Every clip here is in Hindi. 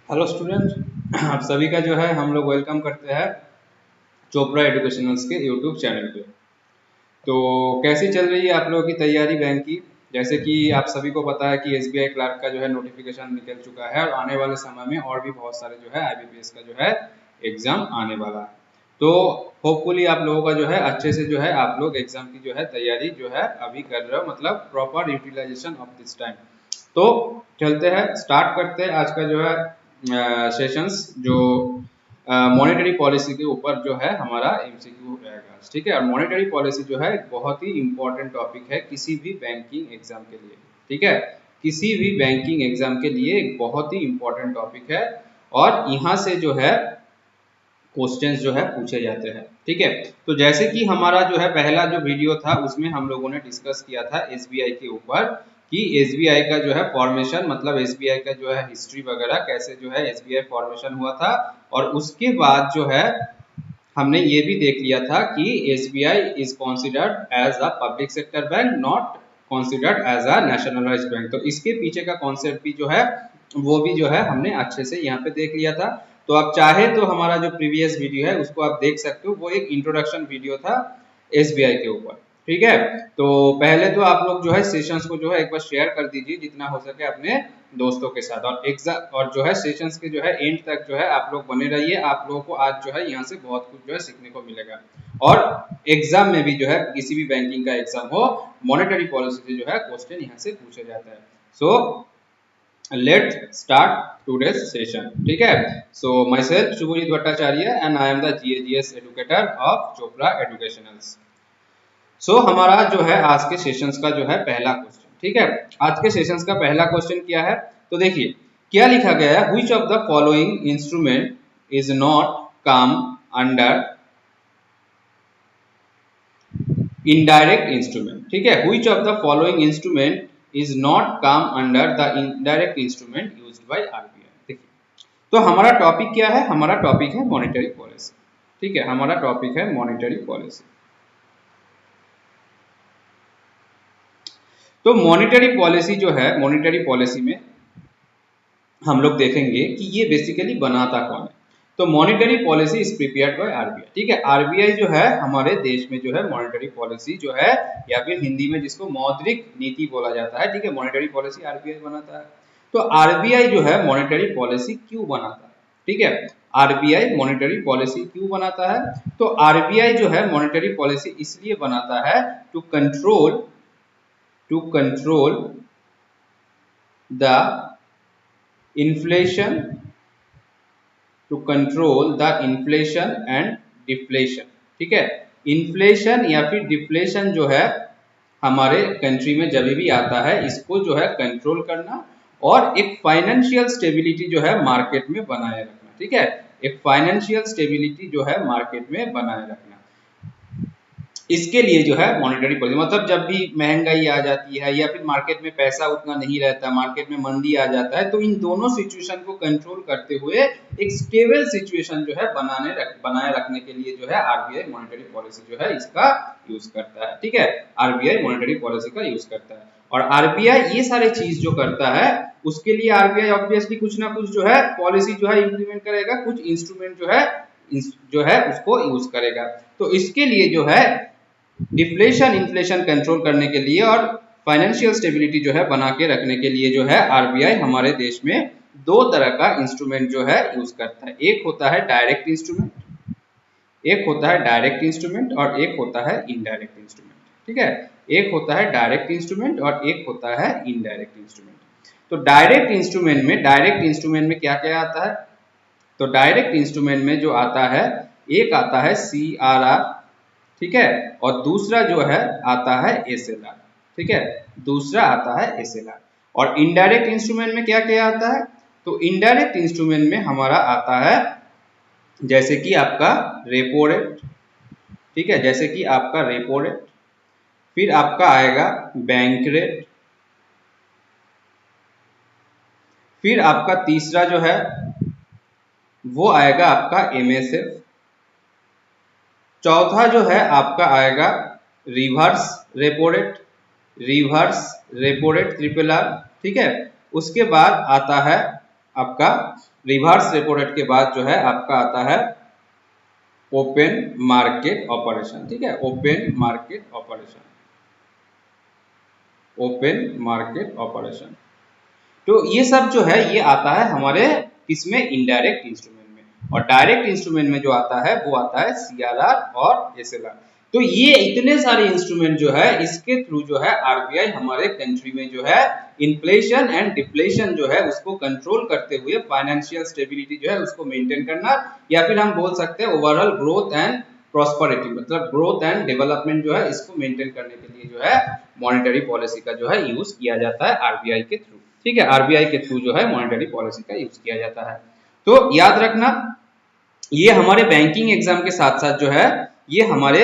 हेलो स्टूडेंट, आप सभी का जो है हम लोग वेलकम करते हैं चोपड़ा एजुकेशनल्स के यूट्यूब चैनल पे। तो कैसी चल रही है आप लोगों की तैयारी बैंक की? जैसे कि आप सभी को पता है कि एसबीआई क्लार्क का जो है नोटिफिकेशन निकल चुका है और आने वाले समय में और भी बहुत सारे जो है आईबीपीएस का जो है एग्जाम आने वाला है। तो होपफुली आप लोगों का जो है अच्छे से जो है आप लोग एग्जाम की जो है तैयारी जो है अभी कर रहे हो, मतलब proper utilisation of this time. तो चलते हैं, स्टार्ट करते हैं आज का जो है सेशंस, जो मॉनेटरी पॉलिसी के ऊपर जो है हमारा एमसीक्यू रहेगा। ठीक है, और मॉनेटरी पॉलिसी जो है एक बहुत ही इंपॉर्टेंट टॉपिक है किसी भी बैंकिंग एग्जाम के लिए। ठीक है, किसी भी बैंकिंग एग्जाम के लिए एक बहुत ही इंपॉर्टेंट टॉपिक है और यहाँ से जो है क्वेश्चंस जो है पूछे जाते हैं। ठीक है, तो जैसे कि हमारा जो है पहला जो वीडियो था उसमें हम लोगों ने डिस्कस किया था एसबीआई के ऊपर कि एसबीआई का जो है फॉर्मेशन, मतलब एसबीआई का जो है हिस्ट्री वगैरह, कैसे जो है एसबीआई फॉर्मेशन हुआ था। और उसके बाद जो है हमने ये भी देख लिया था कि SBI is considered as a public sector bank, not considered as a nationalised bank. तो इसके पीछे का कॉन्सेप्ट भी जो है वो भी जो है हमने अच्छे से यहाँ पे देख लिया था। तो आप चाहे तो हमारा जो प्रीवियस वीडियो है उसको आप देख सकते हो, वो एक इंट्रोडक्शन वीडियो था एसबीआई के ऊपर। ठीक है, तो पहले तो आप लोग जो है सेशंस को जो है एक बार शेयर कर दीजिए जितना हो सके अपने दोस्तों के साथ, और एग्जाम और जो है सेशंस के जो है एंड तक जो है आप लोग बने रहिए। आप लोगों को आज जो है यहाँ से बहुत कुछ जो है सीखने को मिलेगा। और एग्जाम में भी जो है किसी भी बैंकिंग का एग्जाम हो, मॉनेटरी पॉलिसी से जो है क्वेश्चन यहाँ से पूछा जाता है। So let start today's session. ठीक है, so myself Shubhajit Bhattacharya and I am the GAGS educator of Chopra educationals. सो हमारा जो है आज के सेशंस का जो है पहला क्वेश्चन। ठीक है, आज के सेशंस का पहला क्वेश्चन क्या है, तो देखिए क्या लिखा गया है। Which of the following instrument is not come under indirect instrument. ठीक है, which of the following instrument is not come under the indirect instrument used by RBI. देखिए, तो हमारा टॉपिक क्या है, हमारा टॉपिक है मॉनेटरी पॉलिसी। ठीक है, हमारा टॉपिक है मॉनेटरी पॉलिसी। तो मॉनेटरी पॉलिसी जो है, मॉनेटरी पॉलिसी में हम लोग देखेंगे कि ये बेसिकली बनाता कौन है। तो monetary policy is prepared by RBI. ठीक है, आरबीआई जो है हमारे देश में जो है मॉनेटरी पॉलिसी जो है, या फिर हिंदी में जिसको मौद्रिक नीति बोला जाता है। ठीक है, मॉनेटरी पॉलिसी आरबीआई बनाता है। तो आरबीआई जो है मॉनेटरी पॉलिसी क्यों बनाता है? ठीक है, आरबीआई मॉनेटरी पॉलिसी क्यों बनाता है? तो आरबीआई जो है मॉनेटरी पॉलिसी इसलिए बनाता है to control the inflation to control the inflation and deflation। ठीक है, इन्फ्लेशन या फिर डिफ्लेशन जो है हमारे कंट्री में जब भी आता है, इसको जो है कंट्रोल करना और एक फाइनेंशियल स्टेबिलिटी जो है मार्केट में बनाए रखना। ठीक है, एक फाइनेंशियल स्टेबिलिटी जो है मार्केट में बनाए रखना, इसके लिए जो है मॉनेटरी पॉलिसी, मतलब जब भी महंगाई आ जाती है या फिर मार्केट में पैसा उतना नहीं रहता, मार्केट में मंदी आ जाता है, तो इन दोनों सिचुएशन को कंट्रोल करते हुए एक स्टेबल सिचुएशन जो है बनाए रखने के लिए जो है आरबीआई मॉनेटरी पॉलिसी जो है इसका यूज करता है। ठीक है, आरबीआई मॉनेटरी पॉलिसी का यूज करता है। और आरबीआई ये सारे चीज जो करता है उसके लिए आरबीआई ऑब्वियसली कुछ ना कुछ जो है पॉलिसी जो है इंप्लीमेंट करेगा, कुछ इंस्ट्रूमेंट जो है उसको यूज करेगा। तो इसके लिए जो है डिफ्लेशन इन्फ्लेशन कंट्रोल करने के लिए और फाइनेंशियल स्टेबिलिटी जो है बना के रखने के लिए जो है आरबीआई हमारे देश में दो तरह का इंस्ट्रूमेंट जो है यूज करता है। एक होता है डायरेक्ट इंस्ट्रूमेंट, एक होता है डायरेक्ट इंस्ट्रूमेंट और एक होता है इनडायरेक्ट इंस्ट्रूमेंट। ठीक है, एक होता है डायरेक्ट इंस्ट्रूमेंट और एक होता है इनडायरेक्ट इंस्ट्रूमेंट। तो डायरेक्ट इंस्ट्रूमेंट में क्या क्या आता है? तो डायरेक्ट इंस्ट्रूमेंट में जो आता है, एक आता है सीआरआर, ठीक है, और दूसरा जो है आता है एसएलआर। ठीक है, दूसरा आता है एसएलआर। और इनडायरेक्ट इंस्ट्रूमेंट में क्या क्या आता है? तो इनडायरेक्ट इंस्ट्रूमेंट में हमारा आता है जैसे कि आपका रेपो रेट। ठीक है, जैसे कि आपका रेपो रेट, फिर आपका आएगा बैंक रेट, फिर आपका तीसरा जो है वो आएगा आपका एमएसएफ, चौथा जो है आपका आएगा reverse repo rate, reverse repo rate triple R. ठीक है, उसके बाद आता है आपका रिवर्स रेपो रेट के बाद जो है आपका आता है ओपन मार्केट ऑपरेशन, ठीक है, open market operation, open market operation. तो ये सब जो है ये आता है हमारे किसमें, इनडायरेक्ट इंस्ट्रूमेंट में। और डायरेक्ट इंस्ट्रूमेंट में जो आता है वो आता है सीआरआर और एसएलआर। तो ये इतने सारे इंस्ट्रूमेंट जो है इसके थ्रू जो है आरबीआई हमारे कंट्री में जो है इन्फ्लेशन एंड डिफ्लेशन जो है उसको कंट्रोल करते हुए फाइनेंशियल स्टेबिलिटी जो है उसको मेंटेन करना, या फिर हम बोल सकते हैं ओवरऑल ग्रोथ एंड प्रॉस्पेरिटी, मतलब ग्रोथ एंड डेवलपमेंट जो है इसको मेंटेन करने के लिए जो है मॉनेटरी पॉलिसी का जो है यूज किया जाता है आरबीआई के थ्रू, ठीक है, आरबीआई के थ्रू जो है मॉनेटरी पॉलिसी का यूज किया जाता है। तो याद रखना ये हमारे बैंकिंग एग्जाम के साथ साथ जो है ये हमारे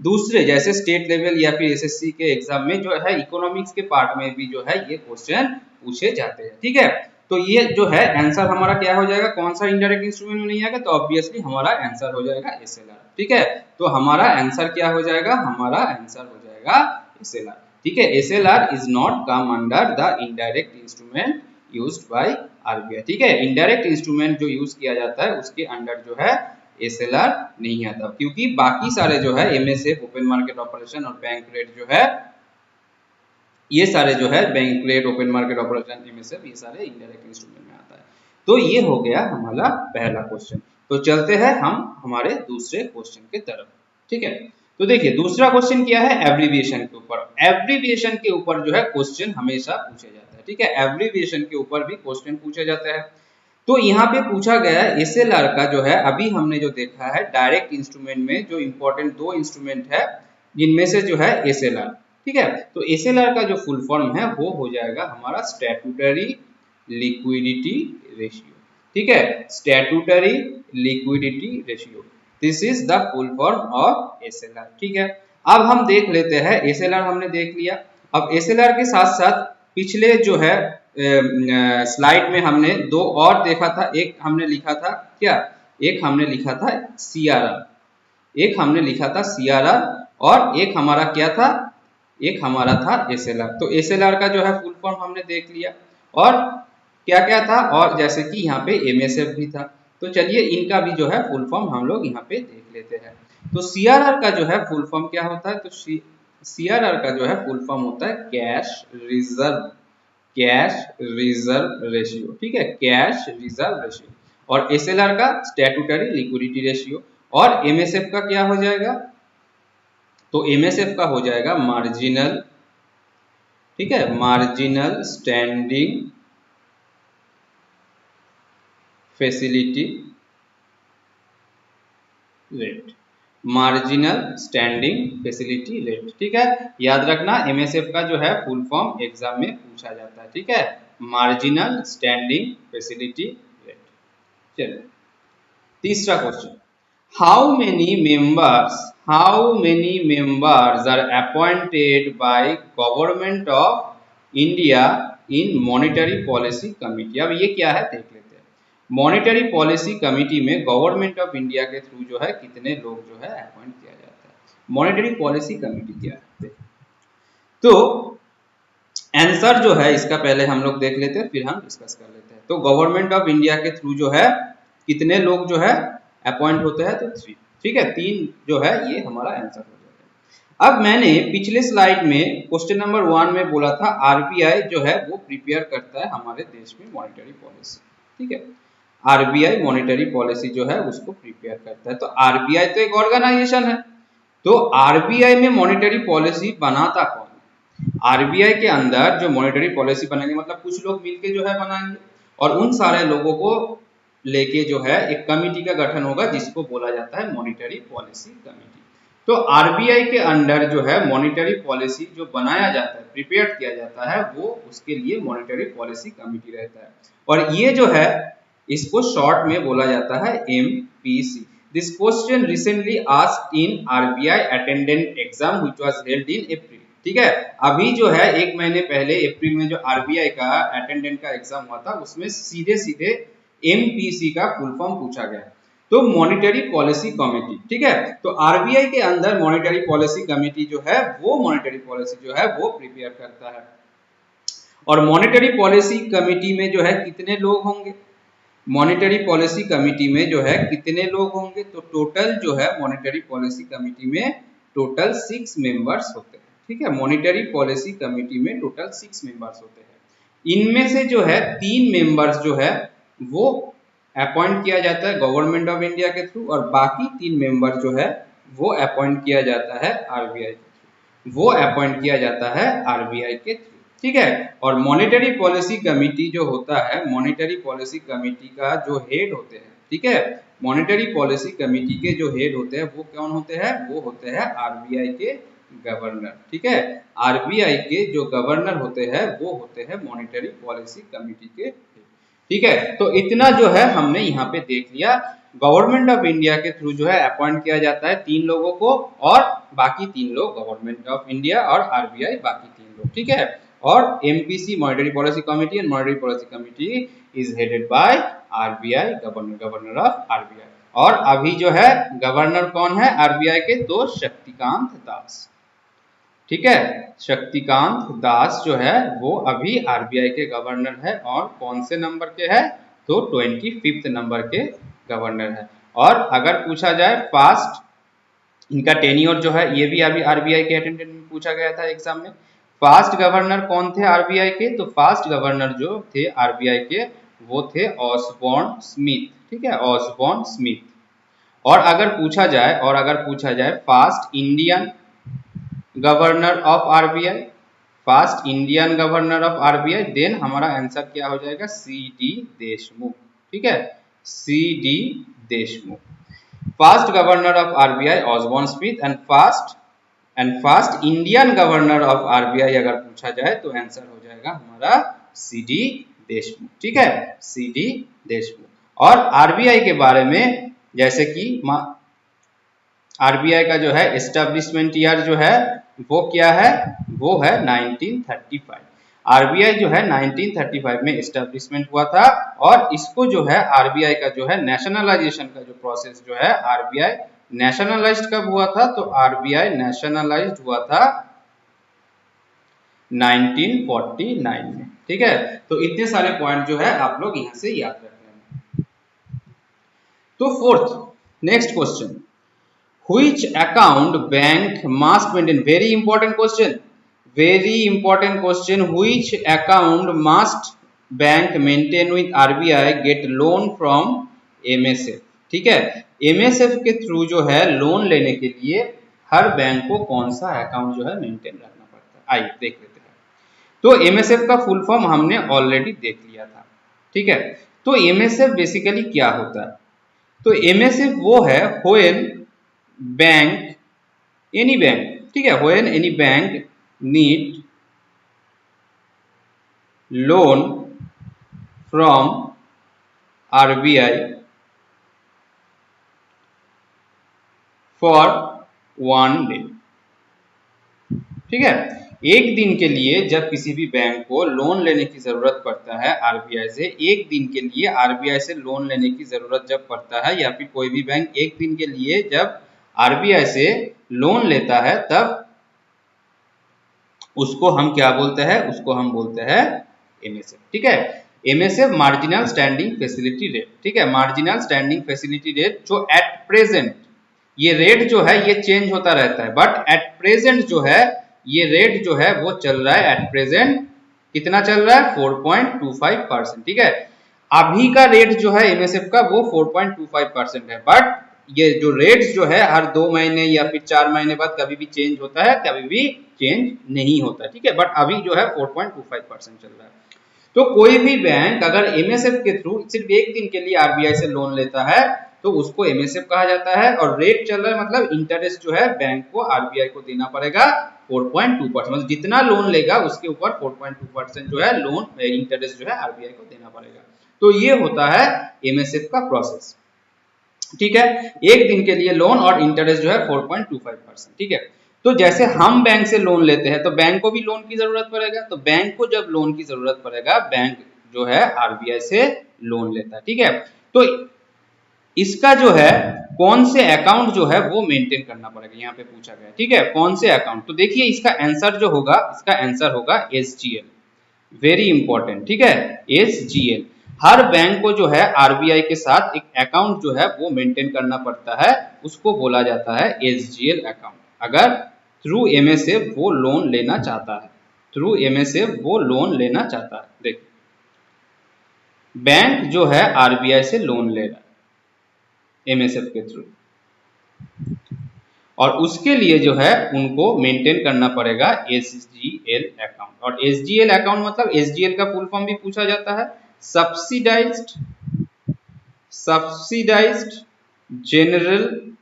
दूसरे जैसे स्टेट लेवल या फिर एसएससी के एग्जाम में जो है इकोनॉमिक्स के पार्ट में भी जो है ये क्वेश्चन पूछे जाते हैं, ठीक है। तो ये जो है आंसर हमारा क्या हो जाएगा, कौन सा इनडायरेक्ट इंस्ट्रूमेंट में नहीं आएगा, तो ऑब्वियसली हमारा आंसर हो जाएगा एसएलआर, ठीक है। तो हमारा आंसर क्या हो जाएगा, हमारा आंसर हो जाएगा एसएलआर, ठीक है। SLR is not come under the indirect instrument used by RBI, ठीक है। इनडायरेक्ट इंस्ट्रूमेंट जो यूज किया जाता है उसके अंडर जो है एसएलआर नहीं आता, क्योंकि बाकी सारे जो है एमएसएफ, ओपन मार्केट ऑपरेशन और बैंक रेट जो है ये सारे जो है bank rate, open market operation, MSF ये सारे इनडायरेक्ट इंस्ट्रूमेंट में आता है। तो ये हो गया हमारा पहला क्वेश्चन। तो चलते हैं हम हमारे दूसरे क्वेश्चन के तरफ, ठीक है। तो देखिए दूसरा क्वेश्चन क्या है, एब्रीविएशन के ऊपर। एब्रीविएशन के ऊपर जो है क्वेश्चन हमेशा पूछे जाता है, ठीक है, एब्रीविएशन के ऊपर भी क्वेश्चन पूछे जाते हैं। तो यहाँ पे पूछा गया है एसएलआर का जो है, अभी हमने जो देखा है डायरेक्ट इंस्ट्रूमेंट में जो इंपॉर्टेंट दो इंस्ट्रूमेंट है जिनमें से जो है एसएलआर, ठीक है। तो एसएलआर का जो फुल फॉर्म है वो हो जाएगा हमारा स्टैट्यूटरी लिक्विडिटी रेशियो, ठीक है, statutory liquidity ratio, this is the full form of SLR, ठीक है। अब हम देख लेते हैं एसएलआर हमने देख लिया। अब एसएलआर के साथ साथ पिछले जो है स्लाइड में हमने दो और देखा था, एक हमने लिखा था क्या, एक हमने लिखा था सीआरआर, एक हमने लिखा था सीआरआर और एक हमारा क्या था, एक हमारा था एसएलआर। तो एसएलआर का जो है फुल फॉर्म हमने देख लिया और क्या क्या था, और जैसे कि यहाँ पे एमएसएफ भी था। तो चलिए इनका भी जो है फुल फॉर्म हम लोग यहाँ पे देख लेते हैं। तो सीआरआर का जो है फुल फॉर्म क्या होता है, तो सीआरआर का जो है फुल फॉर्म होता है cash reserve, cash reserve ratio, ठीक है, कैश रिजर्व रेशियो। और एसएलआर का स्टैट्यूटरी लिक्विडिटी रेशियो। और एमएसएफ का क्या हो जाएगा, तो एमएसएफ का हो जाएगा मार्जिनल, ठीक है, marginal standing facility rate, marginal standing facility rate, ठीक है। याद रखना एमएसएफ का जो है फुल फॉर्म एग्जाम में पूछा जाता है, ठीक है, मार्जिनल स्टैंडिंग फैसिलिटी रेट। चलिए तीसरा question, how many members are appointed by government of India in monetary policy committee. अब ये क्या है देख लेते हैं। मॉनेटरी पॉलिसी कमिटी में गवर्नमेंट ऑफ इंडिया के थ्रू जो है कितने लोग जो है अपॉइंट किया जाता है। मॉनेटरी पॉलिसी कमिटी क्या है, तो आंसर जो है इसका पहले हम लोग देख लेते हैं फिर हम डिस्कस कर लेते हैं। तो गवर्नमेंट ऑफ इंडिया के थ्रू जो है कितने लोग जो है अपॉइंट होते हैं, तो 3, ठीक है, 3 जो है ये हमारा आंसर हो जाएगा। अब मैंने पिछले स्लाइड में क्वेश्चन नंबर 1 में बोला था आरबीआई जो है वो प्रिपेयर करता है हमारे देश में मॉनेटरी पॉलिसी, ठीक है, आरबीआई मॉनेटरी पॉलिसी जो है उसको प्रिपेयर करता है। तो आरबीआई तो एक ऑर्गेनाइजेशन है, तो आरबीआई में मॉनेटरी पॉलिसी बनाता कौन, आरबीआई के अंदर जो मॉनेटरी पॉलिसी बनेंगे मतलब कुछ लोग मिलके जो है बनाएंगे और उन सारे लोगों को लेके जो है एक कमिटी का गठन होगा जिसको बोला जाता है मॉनेटरी पॉलिसी कमिटी। तो आरबीआई के अंडर जो है मॉनेटरी पॉलिसी जो बनाया जाता है, प्रिपेयर किया जाता है, वो उसके लिए मॉनेटरी पॉलिसी कमिटी रहता है। और ये जो है इसको शॉर्ट में बोला जाता है MPC. This question recently asked in RBI attendant exam which was held in April, ठीक है, अभी जो है 1 महीने पहले अप्रैल में जो आरबीआई का अटेंडेंट का एग्जाम हुआ था उसमें सीधे सीधे एमपीसी का फुल फॉर्म पूछा गया, तो मॉनेटरी पॉलिसी कमेटी, ठीक है। तो आरबीआई के अंदर मॉनेटरी पॉलिसी कमेटी जो है वो मॉनेटरी पॉलिसी जो है वो प्रिपेयर करता है। और मॉनेटरी पॉलिसी कमेटी में जो है कितने लोग होंगे, मॉनेटरी पॉलिसी कमिटी में जो है कितने लोग होंगे, तो टोटल जो है मॉनेटरी पॉलिसी कमिटी में टोटल 6 मेंबर्स होते हैं। ठीक है, मॉनेटरी पॉलिसी कमिटी में टोटल 6 मेंबर्स होते हैं। इनमें से जो है 3 मेंबर्स जो है वो अपॉइंट किया जाता है गवर्नमेंट ऑफ इंडिया के थ्रू, और बाकी 3 मेंबर जो है वो अपॉइंट किया जाता है आरबीआई के थ्रू, वो अपॉइंट किया जाता है आरबीआई के थ्रू। ठीक है, और मॉनेटरी पॉलिसी कमिटी जो होता है, मॉनेटरी पॉलिसी कमिटी का जो हेड होते हैं, ठीक है, मॉनेटरी पॉलिसी कमिटी के जो हेड होते हैं वो कौन होते हैं, वो होते हैं आरबीआई के गवर्नर। ठीक है, आरबीआई के जो गवर्नर होते हैं वो होते हैं मॉनेटरी पॉलिसी कमिटी के। ठीक है, तो इतना जो है हमने यहाँ पे देख लिया। गवर्नमेंट ऑफ इंडिया के थ्रू जो है अपॉइंट किया जाता है 3 लोगों को, और बाकी 3 लोग गवर्नमेंट ऑफ इंडिया और आरबीआई बाकी 3 लोग। ठीक है, और MPC monetary policy committee and monetary policy committee is headed by RBI governor of RBI. और अभी जो है गवर्नर कौन है आरबीआई के, तो शक्तिकांत दास। ठीक है, शक्तिकांत दास जो है वो अभी आरबीआई के गवर्नर है, और कौन से नंबर के है, तो 25th नंबर के गवर्नर है। और अगर पूछा जाए फास्ट, इनका टेन्योर जो है ये भी अभी आरबीआई के अटेंडेंट में पूछा गया था एग्जाम में, फास्ट गवर्नर कौन थे आरबीआई के, तो फास्ट गवर्नर जो थे आरबीआई के वो थे ऑसबॉर्न स्मिथ। ठीक है, ऑसबॉर्न स्मिथ। और अगर पूछा जाए first Indian governor of RBI, first Indian governor of RBI, then हमारा आंसर क्या हो जाएगा, सी डी देशमुख। ठीक है, C D Deshmukh. First governor of RBI Osborne Smith, and first Indian governor of RBI अगर पूछा जाए तो आंसर हो जाएगा हमारा सी डी देशमुख। ठीक है, सी डी देशमुख। और आरबीआई के बारे में जैसे कि आरबीआई का जो है एस्टेब्लिशमेंट ईयर जो है वो क्या है, वो है 1935। आरबीआई जो है 1935 में एस्टेब्लिशमेंट हुआ था, और इसको जो है आरबीआई का जो है नेशनलाइजेशन का जो प्रोसेस जो है, आरबीआई नेशनलाइज्ड कब हुआ था, तो आरबीआई नेशनलाइज्ड हुआ था 1949 में। ठीक है, तो इतने सारे पॉइंट जो है आप लोग यहां से याद रख लेना। तो fourth next question, which account bank must maintain, very important question, which account must bank maintain with RBI get loan from MSF। ठीक है, MSF के थ्रू जो है लोन लेने के लिए हर बैंक को कौन सा अकाउंट जो है मेंटेन रखना पड़ता है, आइए देख लेते हैं। तो MSF का फुल फॉर्म हमने ऑलरेडी देख लिया था। ठीक है, तो MSF बेसिकली क्या होता है, तो MSF वो है व्हेन बैंक, एनी बैंक, ठीक है, when any bank need loan from RBI for 1 day. ठीक है, एक दिन के लिए जब किसी भी बैंक को लोन लेने की जरूरत पड़ता है आरबीआई से, एक दिन के लिए आरबीआई से लोन लेने की जरूरत जब पड़ता है, या फिर कोई भी बैंक एक दिन के लिए जब आरबीआई से लोन लेता है, तब उसको हम क्या बोलते हैं, उसको हम बोलते हैं एमएसएफ। ठीक है, MSF marginal standing facility rate. ठीक है, मार्जिनल स्टैंडिंग फैसिलिटी रेट जो एट प्रेजेंट, ये रेट जो है ये चेंज होता रहता है, बट एट प्रेजेंट जो है ये रेट जो है वो चल रहा है एट प्रेजेंट, कितना चल रहा है, 4.25%। ठीक है, अभी का रेट जो है एमएसएफ का वो 4.25% है, बट ये जो रेट्स जो है हर 2 महीने या फिर 4 महीने बाद कभी भी चेंज होता है, कभी भी चेंज नहीं होता। ठीक है, बट अभी जो है 4.25% चल रहा है। तो कोई भी बैंक अगर एमएसएफ के थ्रू सिर्फ एक दिन के लिए आरबीआई से लोन लेता है तो उसको एमएसएफ कहा जाता है, और रेट चल रहा है मतलब इंटरेस्ट जो है बैंक को आरबीआई को देना पड़ेगा 4.2%, मतलब जितना लोन लेगा उसके ऊपर 4.2% जो है लोन इंटरेस्ट जो है आरबीआई को देना पड़ेगा। तो ये होता है एमएसएफ का प्रोसेस। ठीक है, एक दिन के लिए लोन और इंटरेस्ट जो है 4.25%। ठीक है, तो जैसे हम बैंक से लोन लेते हैं तो बैंक को भी लोन की जरूरत पड़ेगा, तो बैंक को जब लोन की जरूरत पड़ेगा बैंक जो है आरबीआई से लोन लेता है। ठीक है, तो इसका जो है कौन से अकाउंट जो है वो मेंटेन करना पड़ेगा, यहाँ पे पूछा गया। ठीक है, कौन से अकाउंट, तो देखिए इसका आंसर जो होगा, इसका आंसर होगा एसजीएल, वेरी इंपॉर्टेंट। ठीक है, एसजीएल। हर बैंक को जो है आरबीआई के साथ एक अकाउंट जो है वो मेंटेन करना पड़ता है, उसको बोला जाता है एसजीएल अकाउंट। अगर थ्रू एमएसएफ वो लोन लेना चाहता है, थ्रू एमएसएफ वो लोन लेना चाहता है। देखिए बैंक जो है आरबीआई से लोन ले रहा है एमएसएफ के थ्रू, और उसके लिए जो है उनको मेंटेन करना पड़ेगा एसजीएल अकाउंट। और एसजीएल अकाउंट मतलब एसजीएल का फुल फॉर्म भी पूछा जाता है, subsidised general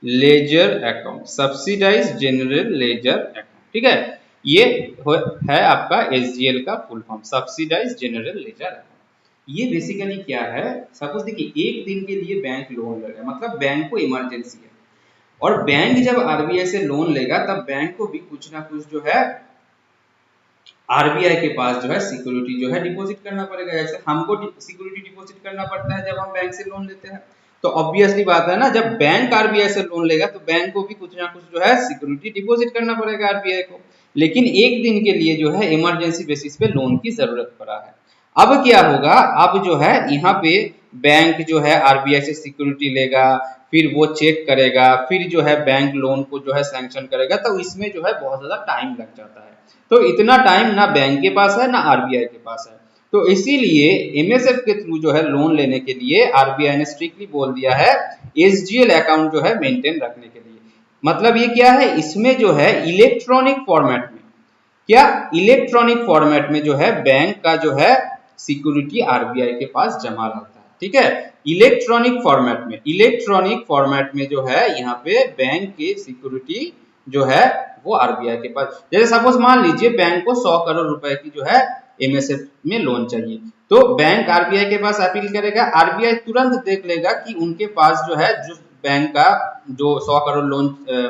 ledger account, subsidised general ledger account. ठीक है, ये है आपका एसजीएल का full form, subsidised general ledger account. ये बेसिकली क्या है, सपोज देखिए एक दिन के लिए बैंक लोन ले रहा है, मतलब बैंक को इमरजेंसी है, और बैंक जब आरबीआई से लोन लेगा तब बैंक को भी कुछ ना कुछ जो है आरबीआई के पास जो है सिक्योरिटी जो है डिपॉजिट करना पड़ेगा। जैसे हमको सिक्योरिटी डिपॉजिट करना पड़ता है जब हम बैंक से लोन लेते हैं, तो ऑब्वियसली बात है ना, जब बैंक आरबीआई से लोन लेगा तो बैंक को भी कुछ ना कुछ जो है सिक्योरिटी डिपॉजिट करना पड़ेगा आरबीआई को। लेकिन एक दिन के लिए जो है इमरजेंसी बेसिस पे लोन की जरूरत पड़ा है। अब क्या होगा, अब जो है यहाँ पे बैंक जो है आरबीआई से सिक्योरिटी लेगा, फिर वो चेक करेगा, फिर जो है बैंक लोन को जो है सैंक्शन करेगा, तो इसमें जो है बहुत ज्यादा टाइम लग जाता है। तो इतना टाइम ना बैंक के पास है ना आरबीआई के पास है, तो इसीलिए एमएसएफ के थ्रू जो है लोन लेने के लिए आरबीआई ने स्ट्रिक्टली बोल दिया है एसजीएल अकाउंट जो है मेंटेन रखने के लिए। मतलब ये क्या है, इसमें जो है इलेक्ट्रॉनिक फॉर्मेट में, क्या इलेक्ट्रॉनिक फॉर्मेट में जो है बैंक का जो है सिक्योरिटी आरबीआई के पास जमा रहता है। ठीक है, इलेक्ट्रॉनिक फॉर्मेट में जो है यहाँ पे बैंक के सिक्योरिटी जो है वो आरबीआई के पास। जैसे सपोज मान लीजिए बैंक को 100 करोड़ रुपए की जो है एमएसएफ में लोन चाहिए, तो बैंक आरबीआई के पास अपील करेगा, आरबीआई तुरंत देख लेगा कि उनके पास जो है जो बैंक का जो 100 करोड़ लोन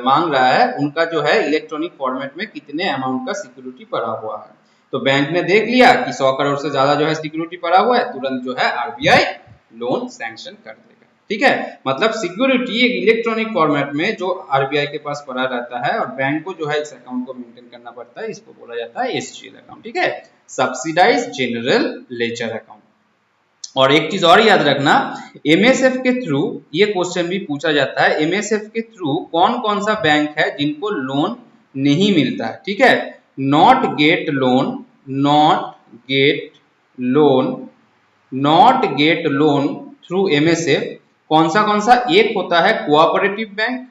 मांग रहा है उनका जो है इलेक्ट्रॉनिक फॉर्मेट में कितने अमाउंट का सिक्योरिटी पड़ा हुआ है। तो बैंक ने देख लिया कि 100 करोड़ से ज्यादा जो है सिक्योरिटी पड़ा हुआ है, तुरंत जो है आरबीआई लोन सैंक्शन कर देगा। ठीक है, मतलब सिक्योरिटी एक इलेक्ट्रॉनिक फॉर्मेट में जो आरबीआई के पास पड़ा रहता है और बैंक को जो है इस अकाउंट को मेंटेन करना पड़ता है, इसको बोला जाता है एसजीएल अकाउंट। ठीक है, सब्सिडाइज्ड जेनरल लेजर अकाउंट। और एक चीज और याद रखना, एमएसएफ के थ्रू ये क्वेश्चन भी पूछा जाता है, एमएसएफ के थ्रू कौन कौन सा बैंक है जिनको लोन नहीं मिलता है। ठीक है, not gate loan, not gate loan through MSF कौन सा, एक होता है कोऑपरेटिव बैंक,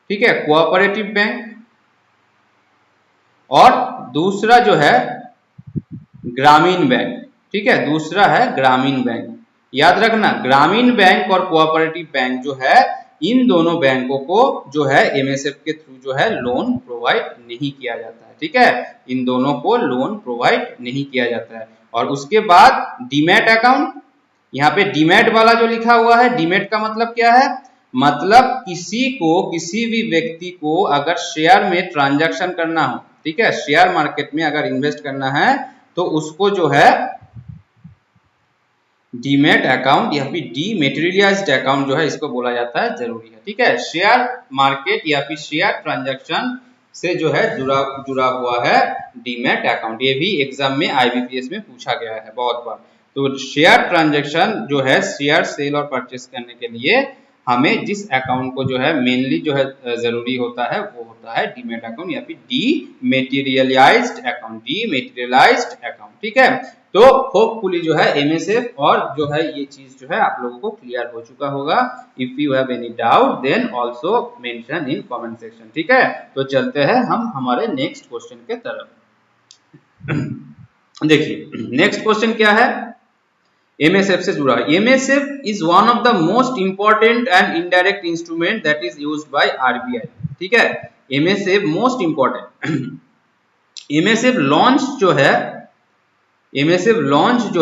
ठीक है, कोऑपरेटिव बैंक, और दूसरा जो है ग्रामीण बैंक। ठीक है, दूसरा है ग्रामीण बैंक। याद रखना, ग्रामीण बैंक और कोऑपरेटिव बैंक जो है, इन दोनों बैंकों को जो है एमएसएफ के थ्रू जो है लोन प्रोवाइड नहीं किया जाता है। ठीक है, इन दोनों को लोन प्रोवाइड नहीं किया जाता है। और उसके बाद डीमैट अकाउंट, यहाँ पे डीमैट वाला जो लिखा हुआ है, डीमैट का मतलब क्या है, मतलब किसी भी व्यक्ति को अगर शेयर में ट्रांजैक्शन करना हो, ठीक है, शेयर मार्केट में अगर इन्वेस्ट करना है तो उसको जो है डीमैट अकाउंट या फिर डीमेटेरियलाइज्ड अकाउंट जो है इसको बोला जाता है, जरूरी है। ठीक है, शेयर मार्केट या फिर शेयर ट्रांजैक्शन से जो है जुड़ा हुआ है डीमैट अकाउंट। ये भी एग्जाम में आईबीपीएस में पूछा गया है बहुत बार। तो शेयर ट्रांजैक्शन जो है, शेयर सेल और परचेस करने के लिए हमें जिस अकाउंट को जो है मेनली जो है जरूरी होता है वो होता है डीमैट अकाउंट या फिर डीमेटेरियलाइज्ड अकाउंट। ठीक है, तो होपफुली जो है एमएसएफ और जो है ये चीज जो है आप लोगों को क्लियर हो चुका होगा। If you have any doubt then also mention in comment section. ठीक है, तो चलते हैं हम हमारे नेक्स्ट क्वेश्चन के तरफ। देखिए नेक्स्ट क्वेश्चन क्या है, एमएसएफ से जुड़ा। MSF is one of the most important and indirect instrument that is used by RBI. ठीक है, MSF most important. MSF launch जो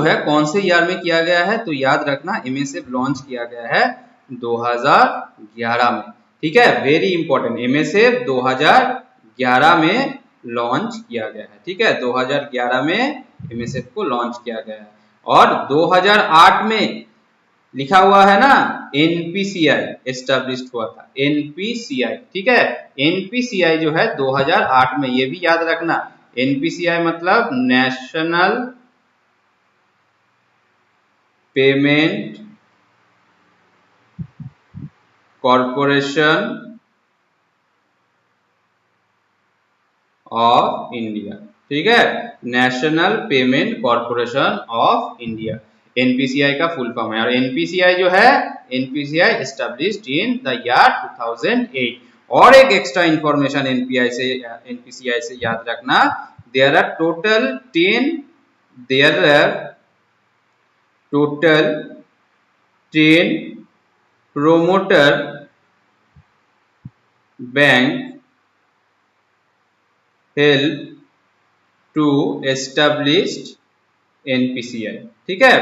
है कौन से ईयर में किया गया है, तो याद रखना एमएसएफ लॉन्च किया गया है 2011 में। ठीक है, वेरी इंपॉर्टेंट, एमएसएफ 2011 में लॉन्च किया गया है। ठीक है, 2011 में एमएसएफ को लॉन्च किया गया है। और 2008 में लिखा हुआ है ना एनपीसीआई एस्टैब्लिश्ड हुआ था, एनपीसीआई। ठीक है, एनपीसीआई जो है 2008 में, ये भी याद रखना, एनपीसीआई मतलब national payment corporation of India. ठीक है, national payment corporation of India, NPCI का फुल फॉर्म है। और एनपीसीआई जो है, NPCI established in the year 2008। और एक एक्स्ट्रा इंफॉर्मेशन एनपीसीआई से याद रखना, there are total 10 promoter bank help to established NPCI. ठीक है,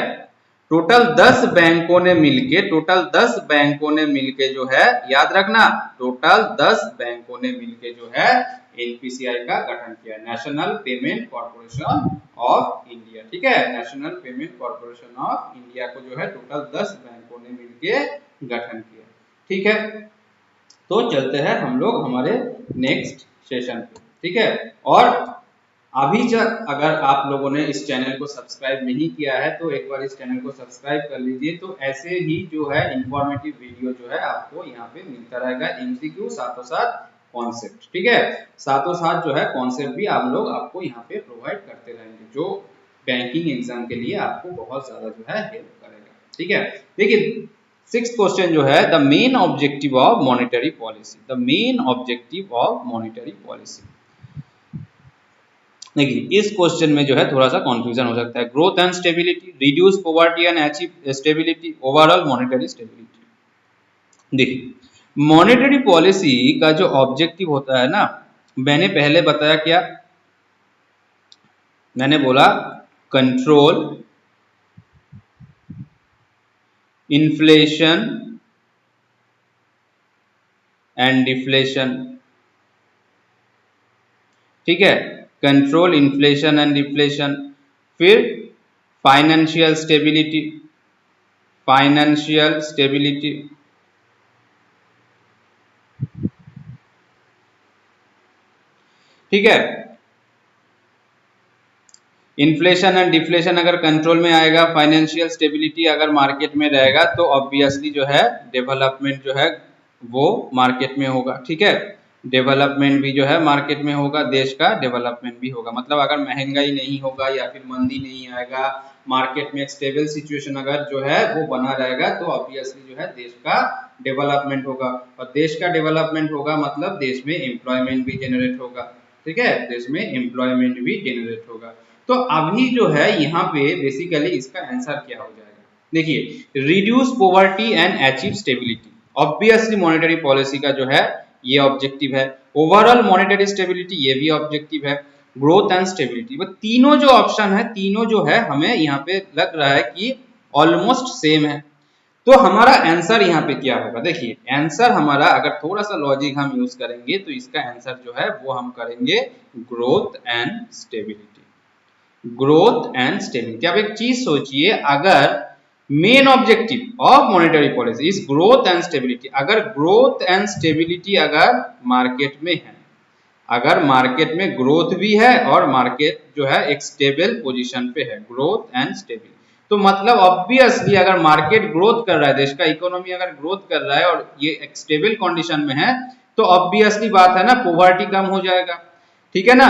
टोटल 10 बैंकों ने मिलके जो है, याद रखना, टोटल 10 बैंकों ने मिलके जो है एनपीसीआई का गठन किया, national payment corporation of India. ठीक है, national payment corporation of India को जो है टोटल 10 बैंकों ने मिलके गठन किया। ठीक है, तो चलते हैं हम लोग हमारे नेक्स्ट सेशन पे। ठीक है, और अभी तक अगर आप लोगों ने इस चैनल को सब्सक्राइब नहीं किया है तो एक बार इस चैनल को सब्सक्राइब कर लीजिए। तो ऐसे ही जो है इंफॉर्मेटिव वीडियो जो है आपको यहाँ पे मिलता रहेगा, एमसीक्यू साथों साथ कॉन्सेप्ट। ठीक है, साथों साथ जो है कॉन्सेप्ट भी आप लोग आपको यहाँ पे प्रोवाइड करते रहेंगे, जो बैंकिंग एग्जाम के लिए आपको बहुत ज्यादा जो है हेल्प करेगा। ठीक है, देखिए 6th क्वेश्चन जो है, the main objective of monetary policy. The main objective of monetary policy, देखिए इस क्वेश्चन में जो है थोड़ा सा कंफ्यूजन हो सकता है। Growth and stability, reduce poverty and achieve stability, overall monetary stability. देखिए मॉनेटरी पॉलिसी का जो ऑब्जेक्टिव होता है ना, मैंने पहले बताया क्या, मैंने बोला कंट्रोल इन्फ्लेशन एंड डिफ्लेशन। ठीक है, कंट्रोल इन्फ्लेशन एंड डिफ्लेशन। फिर फाइनेंशियल स्टेबिलिटी, ठीक है, इन्फ्लेशन एंड डिफ्लेशन अगर कंट्रोल में आएगा, फाइनेंशियल स्टेबिलिटी अगर मार्केट में रहेगा, तो ऑब्वियसली जो है डेवलपमेंट जो है वो मार्केट में होगा। ठीक है, डेवलपमेंट भी जो है मार्केट में होगा, देश का डेवलपमेंट भी होगा। मतलब अगर महंगाई नहीं होगा या फिर मंदी नहीं आएगा, मार्केट में एक स्टेबल सिचुएशन अगर जो है वो बना रहेगा, तो ऑब्वियसली जो है देश का डेवलपमेंट होगा। और देश का डेवलपमेंट होगा मतलब देश में एम्प्लॉयमेंट भी जनरेट होगा। ठीक है, देश में एम्प्लॉयमेंट भी जनरेट होगा। तो अभी जो है यहाँ पे बेसिकली इसका आंसर क्या हो जाएगा, देखिए reduce poverty and achieve stability, obviously monetary policy का जो है ये ऑब्जेक्टिव है। ओवरऑल मॉनेटरी स्टेबिलिटी, ये भी ऑब्जेक्टिव है। ग्रोथ एंड स्टेबिलिटी, वो तीनों जो ऑप्शन है, तीनों जो है हमें यहाँ पे लग रहा है कि ऑलमोस्ट सेम है। तो हमारा आंसर यहाँ पे क्या होगा, देखिए आंसर हमारा अगर थोड़ा सा लॉजिक हम यूज करेंगे तो इसका आंसर जो है वो हम करेंगे growth and stability. Growth and stability. अब एक चीज सोचिए, अगर main objective of monetary policy is growth and stability, अगर ग्रोथ एंड स्टेबिलिटी अगर मार्केट में है, अगर मार्केट में ग्रोथ भी है और मार्केट जो है एक स्टेबल पोजीशन पे है, ग्रोथ एंड स्टेबिलिटी, तो मतलब ऑब्वियसली अगर मार्केट ग्रोथ कर रहा है, देश का इकोनॉमी अगर ग्रोथ कर रहा है और ये एक स्टेबल कंडीशन में है, तो ऑब्वियसली बात है ना, पॉवर्टी कम हो जाएगा। ठीक है ना,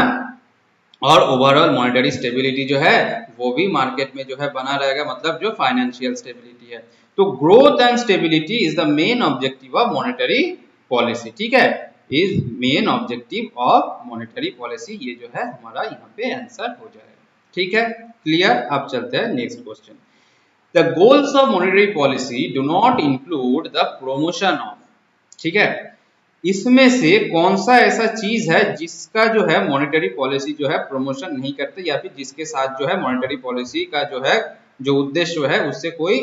और ओवरऑल मॉनेटरी स्टेबिलिटी जो है वो भी मार्केट में जो है बना रहेगा, मतलब जो फाइनेंशियल स्टेबिलिटी है। तो growth and stability is the main objective of monetary policy. ठीक है, is main objective of monetary policy, ये जो है हमारा यहाँ पे आंसर हो जाएगा। ठीक है, क्लियर। अब चलते हैं next question. The goals of monetary policy do not include the promotion of, ठीक है, इसमें से कौन सा ऐसा चीज है जिसका जो है मॉनेटरी पॉलिसी जो है प्रमोशन नहीं करते, या फिर जिसके साथ जो है मॉनेटरी पॉलिसी का जो है जो उद्देश्य है उससे कोई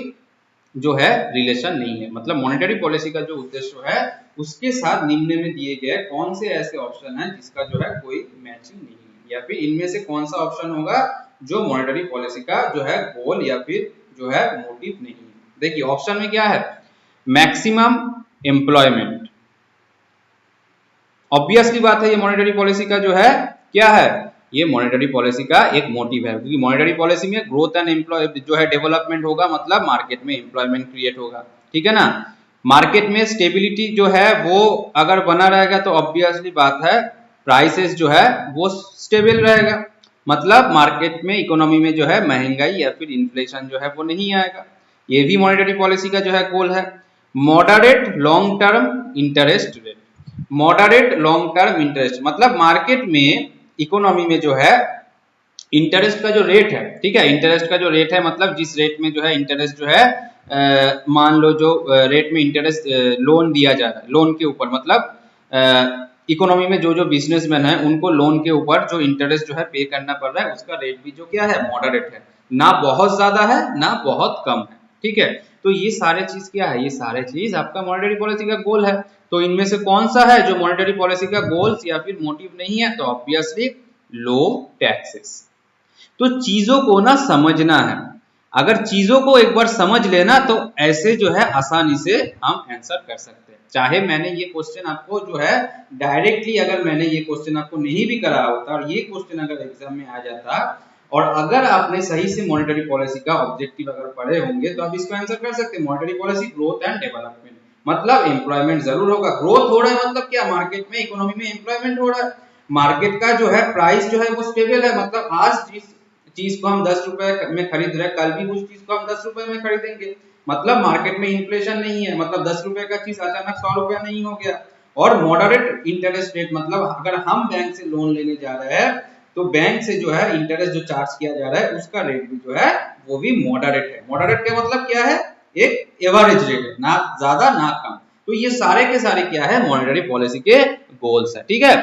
जो है रिलेशन नहीं है। मतलब मॉनेटरी पॉलिसी का जो उद्देश्य है उसके साथ निम्न में दिए गए कौन से ऐसे ऑप्शन है जिसका जो है कोई मैचिंग नहीं है, या फिर इनमें से कौन सा ऑप्शन होगा जो मॉनेटरी पॉलिसी का जो है गोल या फिर जो है मोटिव नहीं है। देखिए ऑप्शन में क्या है, मैक्सिमम एम्प्लॉयमेंट, ऑब्वियसली बात है ये मॉनेटरी पॉलिसी का जो है क्या है, ये मॉनेटरी पॉलिसी का एक मोटिव है, क्योंकि मॉनेटरी पॉलिसी में ग्रोथ एंड एम्प्लॉय जो है डेवलपमेंट होगा, मतलब मार्केट में एम्प्लॉयमेंट क्रिएट होगा, ठीक है ना। मार्केट में स्टेबिलिटी जो है वो अगर बना रहेगा तो ऑब्वियसली बात है प्राइसेस जो है वो स्टेबल रहेगा, मतलब मार्केट में इकोनॉमी में जो है महंगाई या फिर इन्फ्लेशन जो है वो नहीं आएगा। ये भी मॉनेटरी पॉलिसी का जो है गोल है। Moderate long term interest rate, moderate long term interest मतलब मार्केट में इकोनॉमी में जो है इंटरेस्ट का जो रेट है, ठीक है, इंटरेस्ट का जो रेट है मतलब जिस रेट में जो है इंटरेस्ट जो है मान लो जो रेट में इंटरेस्ट लोन दिया जा रहा है, लोन के ऊपर मतलब इकोनॉमी में जो जो बिजनेसमैन है उनको लोन के ऊपर जो इंटरेस्ट जो है पे करना पड़ रहा है उसका रेट भी जो क्या है मॉडरेट है, ना बहुत ज्यादा है ना बहुत कम है, ठीक है। तो ये सारे चीज क्या है, ये सारे चीज आपका मॉनेटरी पॉलिसी का गोल है। तो इनमें से कौन सा है जो मॉनेटरी पॉलिसी का गोल्स या फिर मोटिव नहीं है, तो ऑब्वियसली लो टैक्सेस। तो चीजों को ना समझना है, अगर चीजों को एक बार समझ लेना तो ऐसे जो है आसानी से हम आंसर कर सकते हैं। चाहे मैंने ये क्वेश्चन आपको जो है डायरेक्टली अगर मैंने ये क्वेश्चन आपको नहीं भी कराया होता और ये क्वेश्चन अगर एग्जाम में आ जाता और अगर आपने सही से मॉनेटरी पॉलिसी का ऑब्जेक्टिव अगर पढ़े होंगे तो आप इसको आंसर कर सकते हैं। Monetary policy growth and development मतलब एम्प्लॉयमेंट जरूर होगा, ग्रोथ हो रहा है मतलब क्या मार्केट में इकोनॉमी में एम्प्लॉयमेंट हो रहा है, मार्केट का जो है प्राइस जो है वो स्टेबल है, मतलब आज जिस चीज को हम 10 रुपए में खरीद रहे हैं कल भी उस चीज को हम 10 रुपए में खरीदेंगे, मतलब मार्केट में इन्फ्लेशन नहीं है, मतलब 10 रुपए का चीज अचानक 100 रुपया नहीं हो गया। और मॉडरेट इंटरेस्ट रेट मतलब अगर हम बैंक से लोन लेने जा रहे हैं तो बैंक से जो है इंटरेस्ट जो चार्ज किया जा रहा है उसका रेट भी जो है वो भी मॉडरेट है। मॉडरेट का मतलब क्या है, एक एवरेज रेट है, ना ज्यादा ना कम। तो ये सारे के सारे क्या है मॉनेटरी पॉलिसी के गोल्स है, ठीक है।